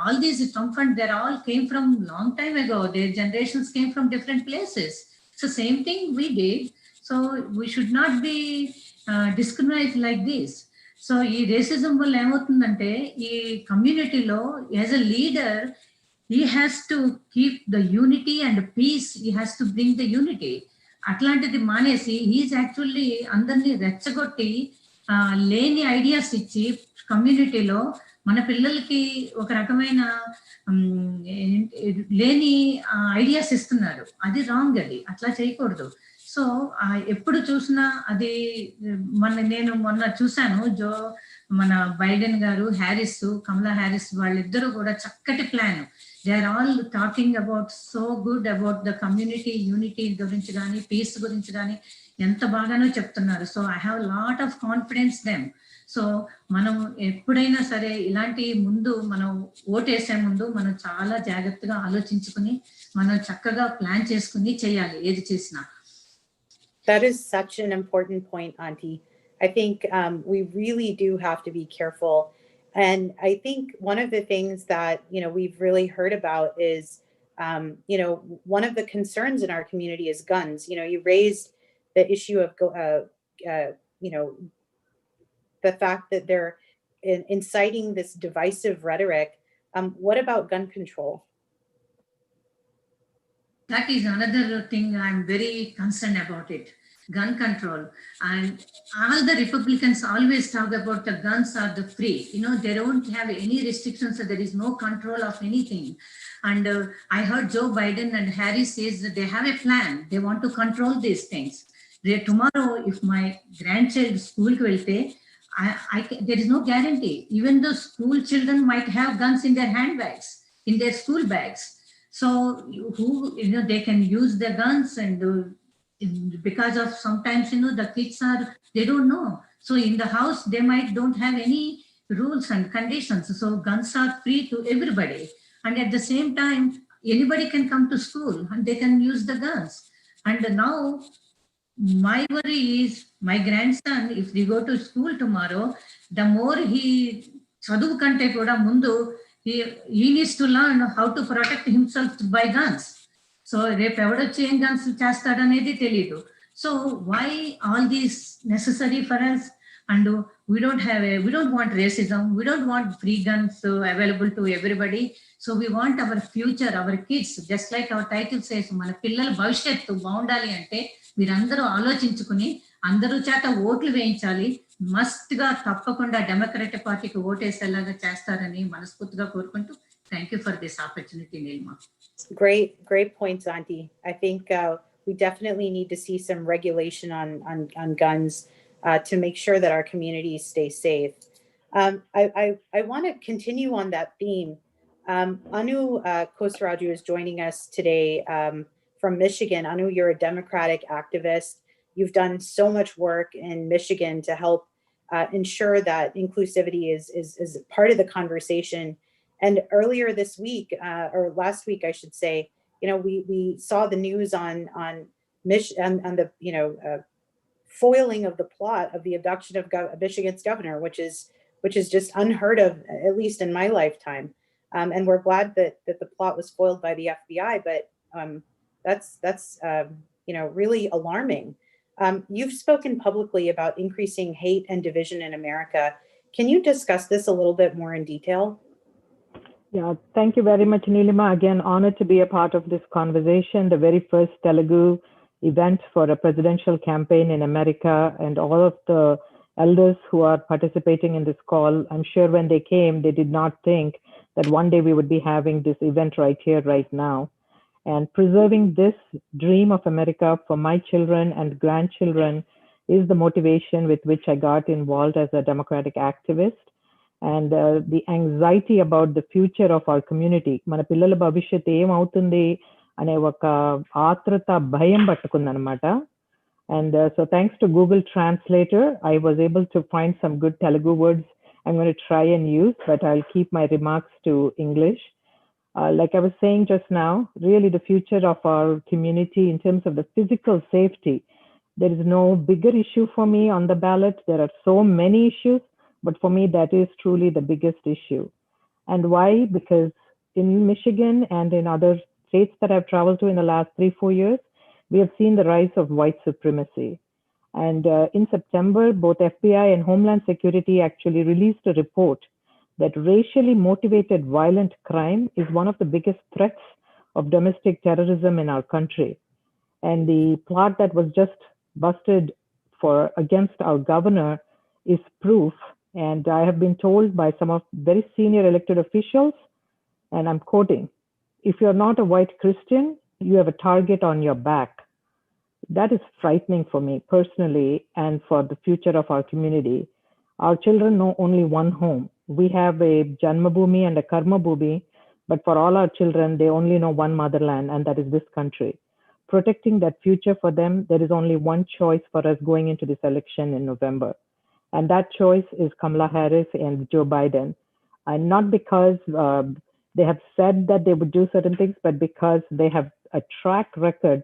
all these Trump fund, they all came from long time ago. Their generations came from different places. So same thing we did. So we should not be discriminated like this. So ఈ racism వల్ల ఏమవుతుందంటే ఈ కమ్యూనిటీలో as a leader he has to keep the unity and peace. He has to bring the unity. అట్లాంటిది మానేసి he's actually అందరినీ రెచ్చగొట్టి లేని ఐడియాస్ ఇచ్చి కమ్యూనిటీలో మన పిల్లలకి ఒక రకమైన లేని ఐడియాస్ ఇస్తున్నారు. అది రాంగ్, అది అట్లా చేయకూడదు. సో ఎప్పుడు చూసినా అది నేను మొన్న చూశాను, మన బైడెన్ గారు, హ్యారిస్, కమలా హ్యారిస్ వాళ్ళిద్దరూ కూడా చక్కటి plan. They are all talking about so good about the community unity గురించి కానీ, పీస్ గురించి కానీ ఎంత బాగానో చెప్తున్నారు. So I have lot of confidence them. So మనం ఎప్పుడైనా సరే ఇలాంటి ముందు మనం ఓటేసే ముందు మనం చాలా జాగ్రత్తగా ఆలోచించుకుని మనం చక్కగా ప్లాన్ చేసుకుని చేయాలి ఏది చేసినా. That is such an important point, Auntie. I think we really do have to be careful. And I think one of the things that, we've really heard about is, one of the concerns in our community is guns. You raised the issue of, the fact that they're inciting this divisive rhetoric. What about gun control? That is another thing I'm very concerned about it. Gun control. And all the Republicans always talk about the guns are the free. They don't have any restrictions. There is no control of anything. And I heard Joe Biden and Harris says that they have a plan. They want to control these things. Tomorrow, if my grandchild school ko velte, there is no guarantee. Even though school children might have guns in their handbags, in their school bags. So they can use their guns, and because of sometimes the kids they don't know. So in the house they don't have any rules and conditions. So guns are free to everybody. And at the same time, anybody can come to school and they can use the guns. And now my worry is my grandson, if they go to school tomorrow, the more he చదువు కంటే కూడా ముందు he needs to learn how to protect himself by guns. So రేపు ఎవడొచ్చి ఏం guns చేస్తాడనేది తెలియదు. So why all these necessary for us? And we don't want racism. We don't want free guns available to everybody. So we want our future, our kids, just like our title says, మన పిల్లల భవిష్యత్తు బాగుండాలి అంటే మీరందరూ ఆలోచించుకుని అందరూ చేత ఓట్లు వేయించాలి. మస్ట్ గా తప్పకుండా డెమోక్రటిక్ పార్టీకి ఓటేసేలాగా చేస్తారని మనస్ఫూర్తిగా కోరుకుంటూ thank you for this opportunity Neelima. Great points, Auntie. I think we definitely need to see some regulation on guns to make sure that our communities stay safe. I want to continue on that theme. Anu Kosaraju is joining us today from Michigan. Anu, you're a Democratic activist. You've done so much work in Michigan to help ensure that inclusivity is part of the conversation. And earlier this week, or last week, I should say, we saw the news on the foiling of the plot of the abduction of Michigan's governor, which is just unheard of, at least in my lifetime. And we're glad that the plot was foiled by the FBI, but that's really alarming. You've spoken publicly about increasing hate and division in America. Can you discuss this a little bit more in detail? Yeah, thank you very much, Neelima. Again, honored to be a part of this conversation, the very first Telugu event for a presidential campaign in America, and all of the elders who are participating in this call. I'm sure when they came, they did not think that one day we would be having this event right here, right now. And preserving this dream of America for my children and grandchildren is the motivation with which I got involved as a Democratic activist. And the anxiety about the future of our community, మన పిల్లల భవిష్యత్తు ఏమవుతుంది అనే ఒక ఆత్రత భయం పట్టుకుందనమాట. And so thanks to Google Translator, I was able to find some good Telugu words I'm going to try and use, but I'll keep my remarks to English. Like I was saying just now, really the future of our community in terms of the physical safety, there is no bigger issue for me on the ballot. There are so many issues, but for me, that is truly the biggest issue. And why? Because in Michigan and in other states that I've traveled to in the last 3-4 years, we have seen the rise of white supremacy. And in September, both FBI and Homeland Security actually released a report that racially motivated violent crime is one of the biggest threats of domestic terrorism in our country. And the plot that was just busted against our governor is proof. And I have been told by some of very senior elected officials, and I'm quoting, "If you're not a white Christian, you have a target on your back." That is frightening for me personally and for the future of our community. Our children know only one home. We have a Janmabhoomi and a Karma Bhoomi, but for all our children, they only know one motherland, and that is this country. Protecting that future for them, there is only one choice for us going into this election in November. And that choice is Kamala Harris and Joe Biden. And not because they have said that they would do certain things, but because they have a track record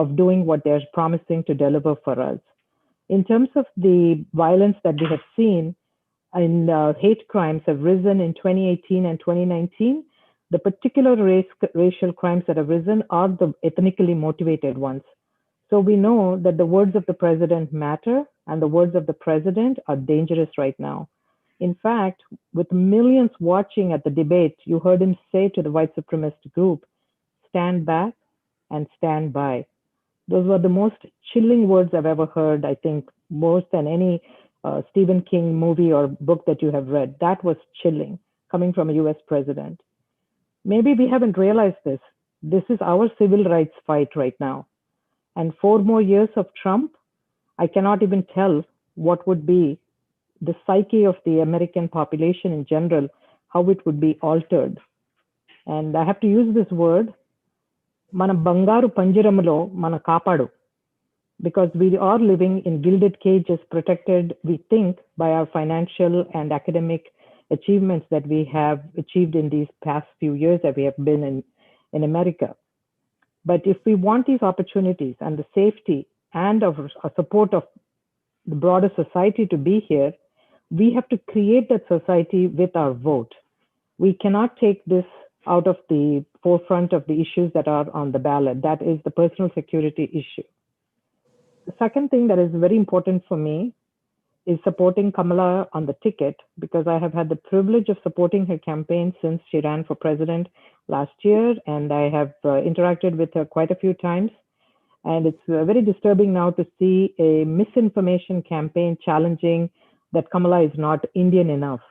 of doing what they're promising to deliver for us. In terms of the violence that we have seen, hate crimes have risen in 2018 and 2019. The particular racial crimes that have risen are the ethnically motivated ones. So we know that the words of the president matter, and the words of the president are dangerous right now. In fact, with millions watching at the debate, you heard him say to the white supremacist group, "Stand back and stand by." Those were the most chilling words I've ever heard, I think, more than any Stephen King movie or book that you have read. That was chilling, coming from a US president. Maybe we haven't realized this. This is our civil rights fight right now. And 4 more years of Trump, I cannot even tell what would be the psyche of the American population in general, how it would be altered. And I have to use this word, mana bangaru panjiramulo mana kapadu, because we are living in gilded cages protected, we think, by our financial and academic achievements that we have achieved in these past few years that we have been in America. But if we want these opportunities and the safety and of support of the broader society to be here, we have to create that society with our vote. We cannot take this out of the forefront of the issues that are on the ballot. That is the personal security issue. The second thing that is very important for me is supporting Kamala on the ticket, because I have had the privilege of supporting her campaign since she ran for president last year, and I have interacted with her quite a few times. And it's very disturbing now to see a misinformation campaign challenging that Kamala is not Indian enough.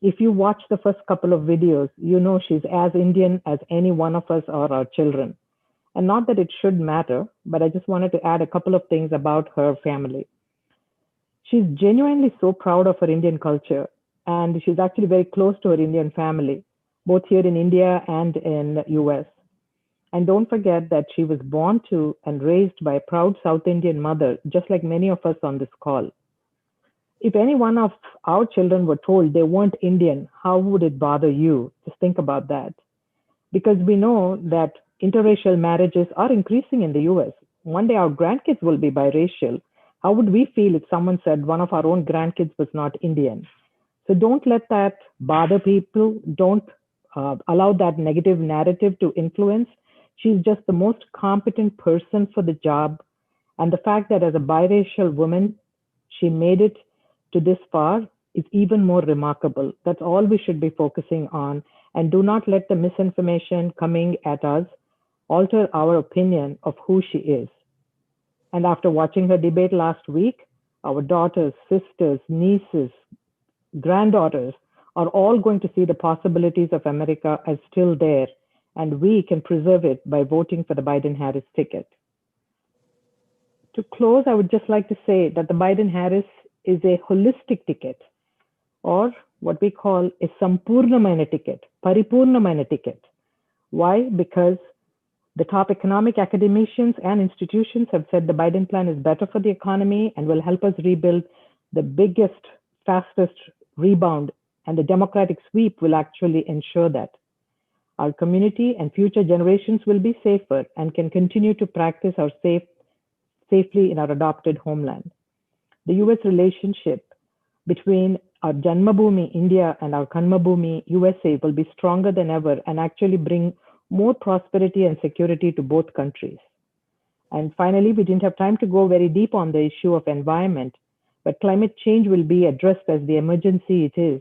If you watch the first couple of videos, you know she's as Indian as any one of us or our children. And not that it should matter, but I just wanted to add a couple of things about her family. She's genuinely so proud of her Indian culture, and she's actually very close to her Indian family, both here in India and in US. And don't forget that she was born to and raised by a proud South Indian mother, just like many of us on this call. If any one of our children were told they weren't Indian, how would it bother you? Just think about that. Because we know that interracial marriages are increasing in the US. One day our grandkids will be biracial. How would we feel if someone said one of our own grandkids was not Indian? So don't let that bother people. Don't allow that negative narrative to influence. She's just the most competent person for the job. And the fact that as a biracial woman, she made it to this far is even more remarkable. That's all we should be focusing on. And do not let the misinformation coming at us alter our opinion of who she is. And after watching her debate last week, our daughters, sisters, nieces, granddaughters are all going to see the possibilities of America as still there, and we can preserve it by voting for the Biden-Harris ticket. To close, I would just like to say that the Biden-Harris is a holistic ticket, or what we call a Sampurnamaina ticket, Paripurnamaina ticket. Why? Because the top economic academicians and institutions have said the Biden plan is better for the economy and will help us rebuild the biggest, fastest rebound, and the Democratic sweep will actually ensure that. Our community and future generations will be safer and can continue to practice our safely in our adopted homeland. The US relationship between our Janmabhoomi, India, and our Kanmabhoomi, USA will be stronger than ever and actually bring more prosperity and security to both countries. And finally, we didn't have time to go very deep on the issue of environment, but climate change will be addressed as the emergency it is.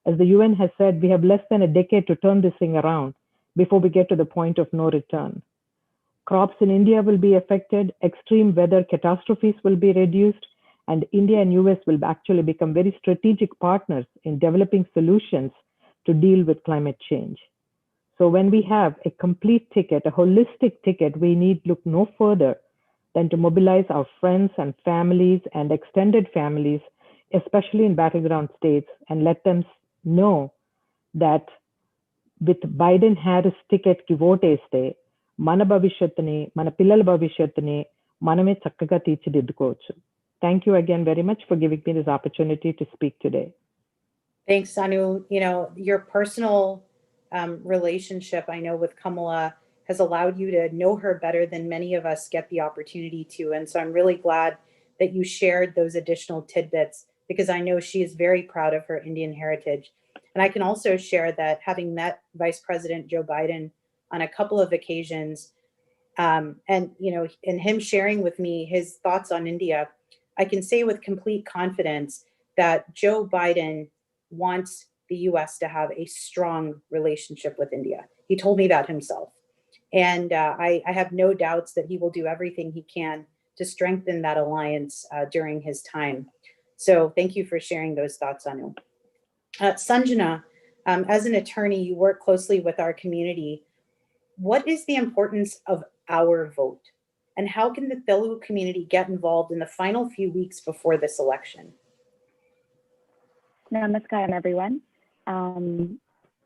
As the UN has said, we have less than a decade to turn this thing around before we get to the point of no return. Crops in India will be affected, extreme weather catastrophes will be reduced, and India and US will actually become very strategic partners in developing solutions to deal with climate change. So when we have a complete ticket, a holistic ticket, we need look no further than to mobilize our friends and families and extended families, especially in battleground states, and let them know that with Biden-Harris ticket ki vote iste, mana bhavishyatni, mana pillala bhavishyatni, maname chakkaga teerchidiద్దుకోవచ్చు. Thank you again very much for giving me this opportunity to speak today. Thanks, Sanu. You know, your personal relationship, I know, with Kamala has allowed you to know her better than many of us get the opportunity to. And so I'm really glad that you shared those additional tidbits, because I know she is very proud of her Indian heritage. And I can also share that having met Vice President Joe Biden on a couple of occasions, and him sharing with me his thoughts on India, I can say with complete confidence that Joe Biden wants the US to have a strong relationship with India. He told me that himself. And I have no doubts that he will do everything he can to strengthen that alliance during his time. So thank you for sharing those thoughts, Anu. Sanjana, as an attorney, you work closely with our community. What is the importance of our vote? And how can the Telugu community get involved in the final few weeks before this election? Namaskaram, everyone. And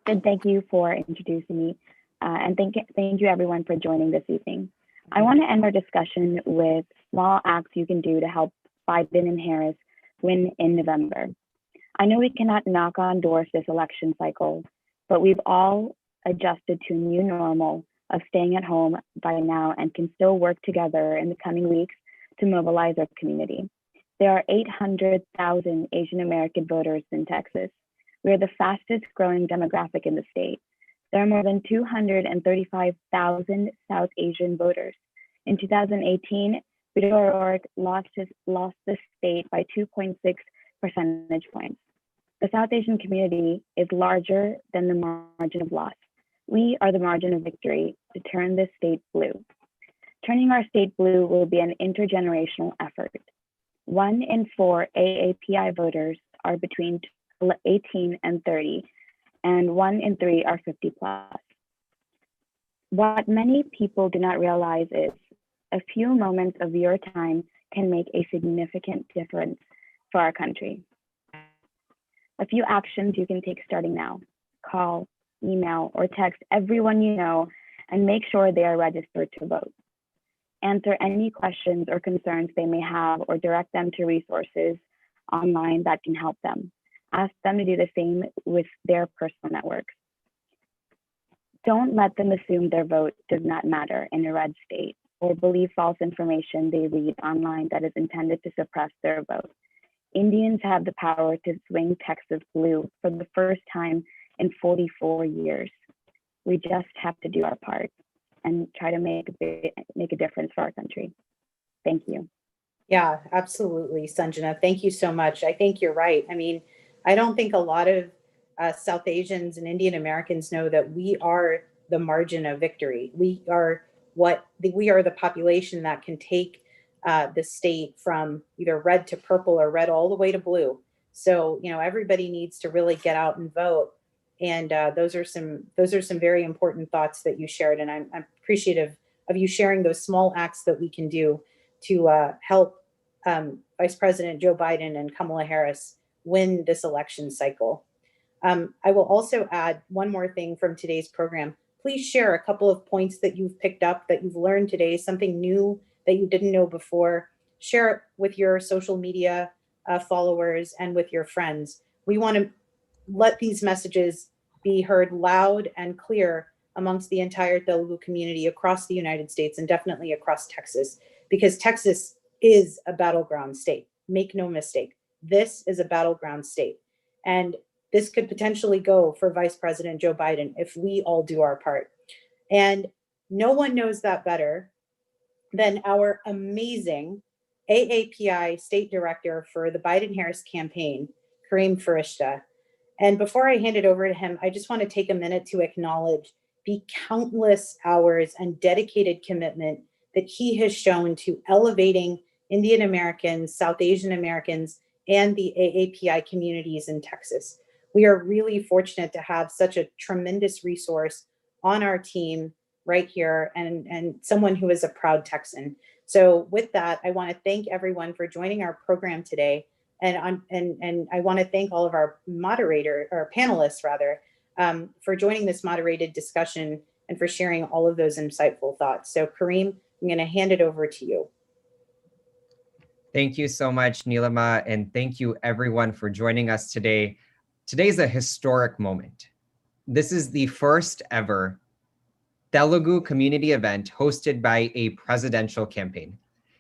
thank you for introducing me. And thank you everyone for joining this evening. I want to end our discussion with small acts you can do to help Biden and Harris win in November. I know we cannot knock on doors this election cycle, but we've all adjusted to a new normal of staying at home by now and can still work together in the coming weeks to mobilize our community. There are 800,000 Asian American voters in Texas. We are the fastest growing demographic in the state. There are more than 235,000 South Asian voters. In 2018, Beto O'Rourke lost the state by 2.6 percentage points. The South Asian community is larger than the margin of loss. We are the margin of victory to turn this state blue. Turning our state blue will be an intergenerational effort. 1 in 4 AAPI voters are between 18 and 30, and 1 in 3 are 50 plus. What many people do not realize is a few moments of your time can make a significant difference for our country. A few actions you can take starting now: call, email, or text everyone you know and make sure they are registered to vote. Answer any questions or concerns they may have or direct them to resources online that can help them. Ask them to do the same with their personal networks. Don't let them assume their vote does not matter in a red state or believe false information they read online that is intended to suppress their vote. Indians have the power to swing Texas blue for the first time in 44 years. We just have to do our part and try to make a difference for our country. Thank you. Yeah, absolutely, Sanjana. Thank you so much. I think you're right. I mean, I don't think a lot of South Asians and Indian Americans know that we are the margin of victory. We are the population that can take the state from either red to purple or red all the way to blue. So, everybody needs to really get out and vote. And those are some very important thoughts that you shared. And I'm appreciative of you sharing those small acts that we can do to help Vice President Joe Biden and Kamala Harris win this election cycle. I will also add one more thing from today's program. Please share a couple of points that you've picked up, that you've learned today, something new that you didn't know before. Share it with your social media followers and with your friends. We want to let these messages be heard loud and clear amongst the entire Telugu community across the United States and definitely across Texas, because Texas is a battleground state. Make no mistake, this is a battleground state. And this could potentially go for Vice President Joe Biden if we all do our part. And no one knows that better than our amazing AAPI State Director for the Biden-Harris campaign, Kareem Farishta. And before I hand it over to him, I just want to take a minute to acknowledge the countless hours and dedicated commitment that he has shown to elevating Indian Americans, South Asian Americans, and the AAPI communities in Texas. We are really fortunate to have such a tremendous resource on our team right here, and someone who is a proud Texan. So with that, I want to thank everyone for joining our program today. And I want to thank all of our panelists for joining this moderated discussion and for sharing all of those insightful thoughts. So Kareem, I'm going to hand it over to you. Thank you so much, Neelima, and thank you everyone for joining us today. Today's a historic moment. This is the first ever Telugu community event hosted by a presidential campaign.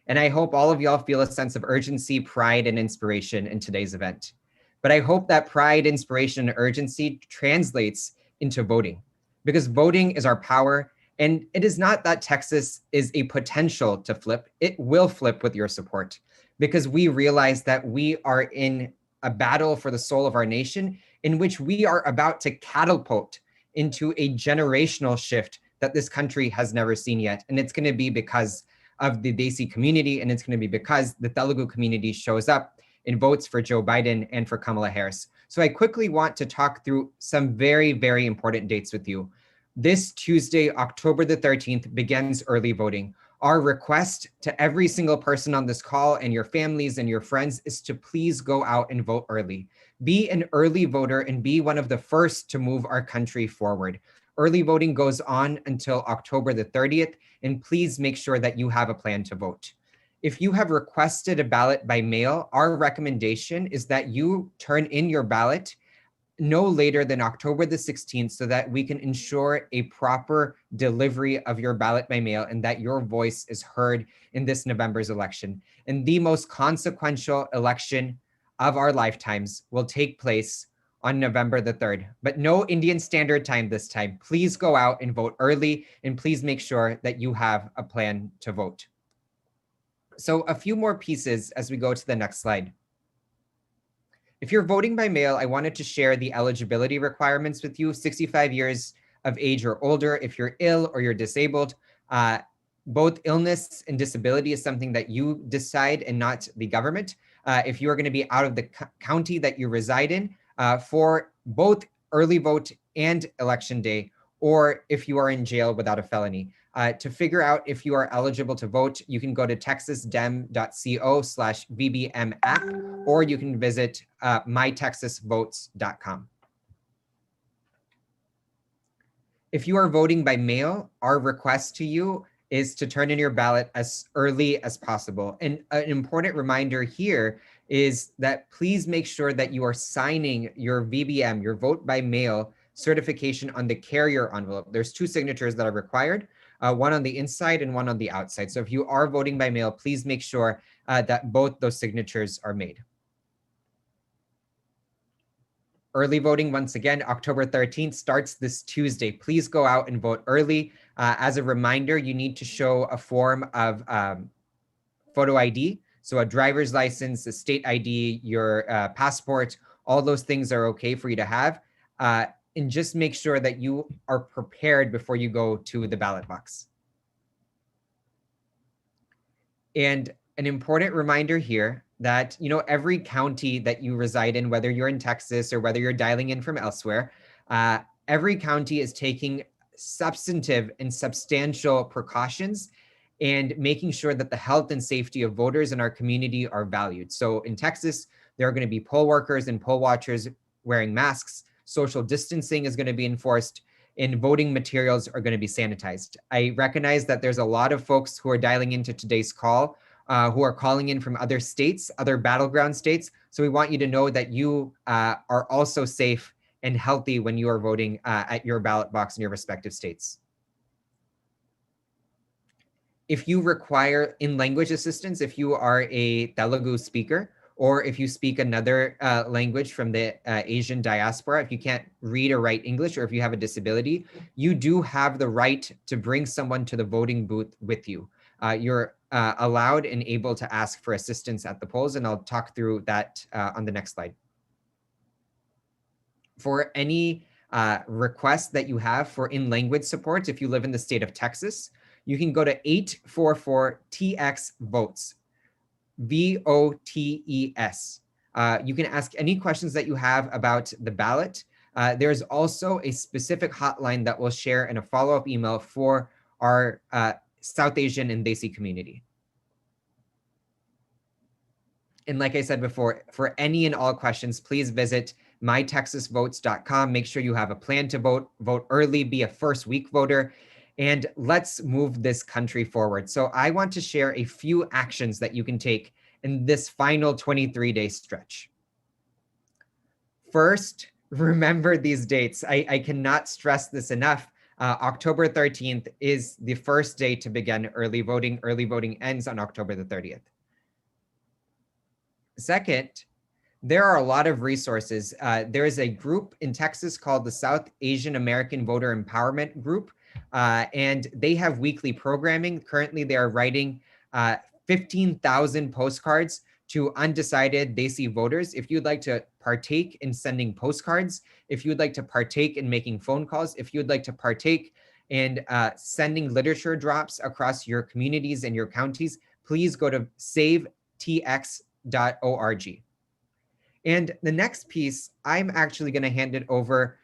And I hope all of y'all feel a sense of urgency, pride, and inspiration in today's event. But I hope that pride, inspiration, and urgency translates into voting, because voting is our power. And it is not that Texas is a potential to flip. It will flip with your support, because we realize that we are in a battle for the soul of our nation, in which we are about to catapult into a generational shift that this country has never seen yet. And it's going to be because of the Desi community, and it's going to be because the Telugu community shows up in votes for Joe Biden and for Kamala Harris. So I quickly want to talk through some very, very important dates with you. This Tuesday, October the 13th, begins early voting. Our request to every single person on this call and your families and your friends is to please go out and vote early. Be an early voter and be one of the first to move our country forward. Early voting goes on until October the 30th, and please make sure that you have a plan to vote. If you have requested a ballot by mail, our recommendation is that you turn in your ballot no later than October the 16th so that we can ensure a proper delivery of your ballot by mail and that your voice is heard in this November's election. And the most consequential election of our lifetimes will take place on November the 3rd, but no Indian Standard Time this time. Please go out and vote early, and please make sure that you have a plan to vote. So a few more pieces as we go to the next slide. If you're voting by mail, I wanted to share the eligibility requirements with you. 65 years of age or older. If you're ill or you're disabled, both illness and disability is something that you decide and not the government. If you are going to be out of the county that you reside in for both early vote and election day, or if you are in jail without a felony. To figure out if you are eligible to vote, you can go to texasdem.co/VBM app, or you can visit mytexasvotes.com. If you are voting by mail, our request to you is to turn in your ballot as early as possible. And an important reminder here is that please make sure that you are signing your VBM, your vote by mail certification on the carrier envelope. There's 2 signatures that are required, one on the inside and one on the outside. So if you are voting by mail, please make sure that both those signatures are made. Early voting, once again, October 13th starts this Tuesday. Please go out and vote early. As a reminder, you need to show a form of photo ID. So a driver's license, a state ID, your passport, all those things are okay for you to have. And just make sure that you are prepared before you go to the ballot box. And an important reminder here that, you know, every county that you reside in, whether you're in Texas or whether you're dialing in from elsewhere, every county is taking substantive and substantial precautions and making sure that the health and safety of voters in our community are valued. So in Texas, there are going to be poll workers and poll watchers wearing masks. Social distancing is going to be enforced, and voting materials are going to be sanitized. I recognize that there's a lot of folks who are dialing into today's call who are calling in from other states, other battleground states. So we want you to know that you are also safe and healthy when you are voting at your ballot box in your respective states. If you require in-language assistance, if you are a Telugu speaker, or if you speak another language from the Asian diaspora, if you can't read or write English, or if you have a disability, you do have the right to bring someone to the voting booth with you. You're allowed and able to ask for assistance at the polls, and I'll talk through that on the next slide. For any requests that you have for in-language support, if you live in the state of Texas, you can go to 844-TX-VOTES. VOTES. You can ask any questions that you have about the ballot. There's also a specific hotline that we'll share in a follow-up email for our South Asian and Desi community. And like I said before, for any and all questions, please visit mytexasvotes.com. Make sure you have a plan to vote, vote early, be a first week voter, and let's move this country forward. So I want to share a few actions that you can take in this final 23-day stretch. First, remember these dates. I cannot stress this enough. October 13th is the first day to begin early voting. Early voting ends on October the 30th. Second, there are a lot of resources. There is a group in Texas called the South Asian American Voter Empowerment Group. And they have weekly programming. Currently, they are writing 15,000 postcards to undecided Desi voters. If you'd like to partake in sending postcards, if you'd like to partake in making phone calls, if you'd like to partake in sending literature drops across your communities and your counties, please go to savetx.org. And the next piece, I'm actually going to hand it over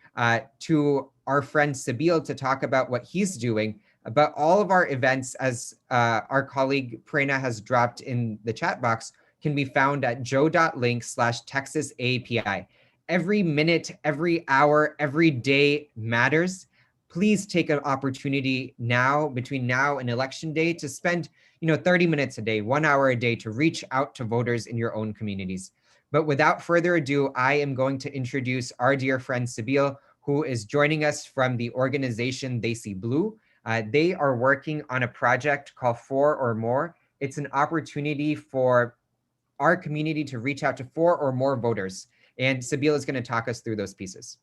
to our friend Sabil to talk about what he's doing. But all of our events, as our colleague Prerna has dropped in the chat box, can be found at joe.link/TexasAPI. Every minute, every hour, every day matters. Please take an opportunity now, between now and election day, to spend 30 minutes a day, 1 hour a day to reach out to voters in your own communities. But without further ado, I am going to introduce our dear friend Sabil, who is joining us from the organization Desi Blue. They are working on a project called 4 or More. It's an opportunity for our community to reach out to 4 or more voters. And Sabil is going to talk us through those pieces.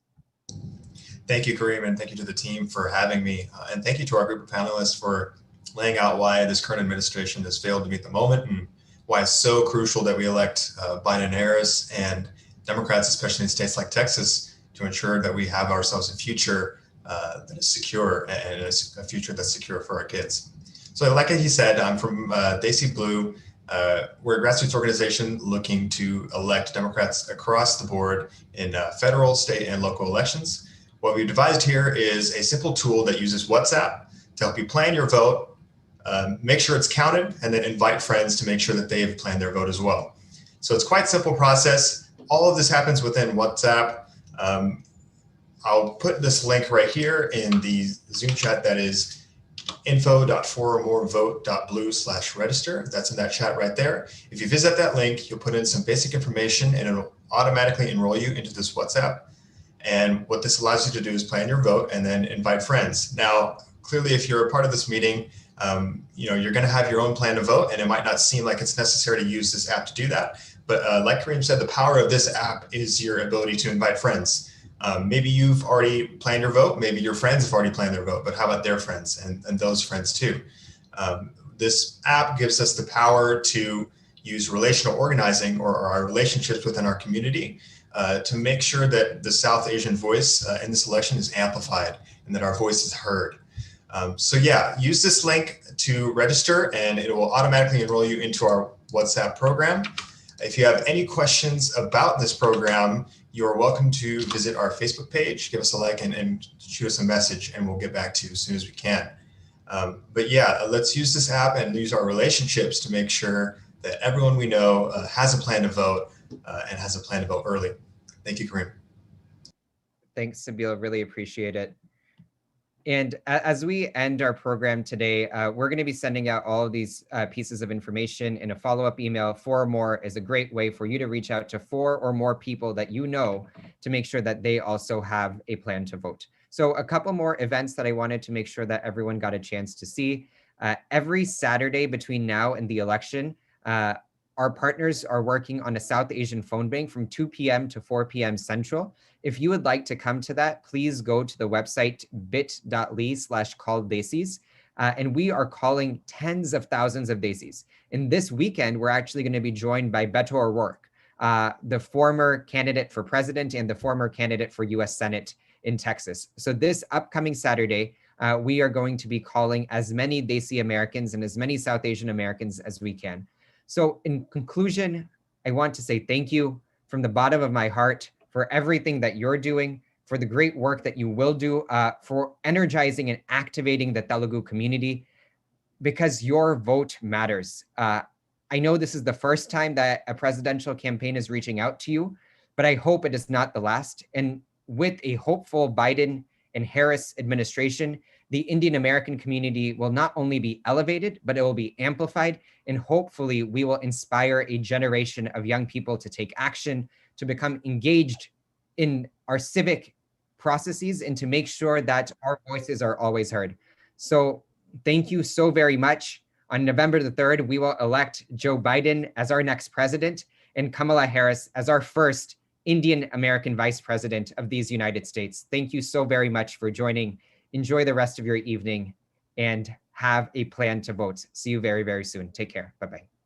Thank you, Kareem, and thank you to the team for having me. And thank you to our group of panelists for laying out why this current administration has failed to meet the moment and why it's so crucial that we elect Biden and Harris and Democrats, especially in states like Texas, to ensure that we have ourselves a future that is secure and a future that's secure for our kids. So like he said, I'm from Desi Blue. We're a grassroots organization looking to elect Democrats across the board in federal, state, and local elections. What we've devised here is a simple tool that uses WhatsApp to help you plan your vote, make sure it's counted, and then invite friends to make sure that they have planned their vote as well. So it's quite a simple process. All of this happens within WhatsApp. I'll put this link right here in the Zoom chat that is info.forormorevote.blue/register. That's in that chat right there. If you visit that link, you'll put in some basic information and it'll automatically enroll you into this WhatsApp. And what this allows you to do is plan your vote and then invite friends. Now, clearly, if you're a part of this meeting, you're going to have your own plan to vote, and it might not seem like it's necessary to use this app to do that. But like Kareem said, the power of this app is your ability to invite friends. Maybe you've already planned your vote. Maybe your friends have already planned their vote, but how about their friends and those friends too? This app gives us the power to use relational organizing or our relationships within our community to make sure that the South Asian voice in this election is amplified and that our voice is heard. So yeah, use this link to register and it will automatically enroll you into our WhatsApp program. If you have any questions about this program, you're welcome to visit our Facebook page, give us a like and shoot us a message and we'll get back to you as soon as we can. But yeah, let's use this app and use our relationships to make sure that everyone we know has a plan to vote and has a plan to vote early. Thank you, Kareem. Thanks, Sabil. Really appreciate it. And as we end our program today, we're going to be sending out all of these pieces of information in a follow-up email. 4 or More is a great way for you to reach out to 4 or more people that you know to make sure that they also have a plan to vote. So a couple more events that I wanted to make sure that everyone got a chance to see. Every Saturday between now and the election, our partners are working on a South Asian phone bank from 2 p.m. to 4 p.m. Central. If you would like to come to that, please go to the website bit.ly/calldesis. And we are calling tens of thousands of Desis. And this weekend, we're actually going to be joined by Beto O'Rourke, the former candidate for president and the former candidate for US Senate in Texas. So this upcoming Saturday, we are going to be calling as many Desi Americans and as many South Asian Americans as we can. So in conclusion, I want to say thank you from the bottom of my heart for everything that you're doing, for the great work that you will do, for energizing and activating the Telugu community, because your vote matters. I know this is the first time that a presidential campaign is reaching out to you, but I hope it is not the last. And with a hopeful Biden and Harris administration, the Indian American community will not only be elevated, but it will be amplified. And hopefully we will inspire a generation of young people to take action, to become engaged in our civic processes and to make sure that our voices are always heard. So thank you so very much. On November the 3rd, we will elect Joe Biden as our next president and Kamala Harris as our first Indian American vice president of these United States. Thank you so very much for joining. Enjoy the rest of your evening and have a plan to vote. See you very, very soon. Take care. Bye-bye.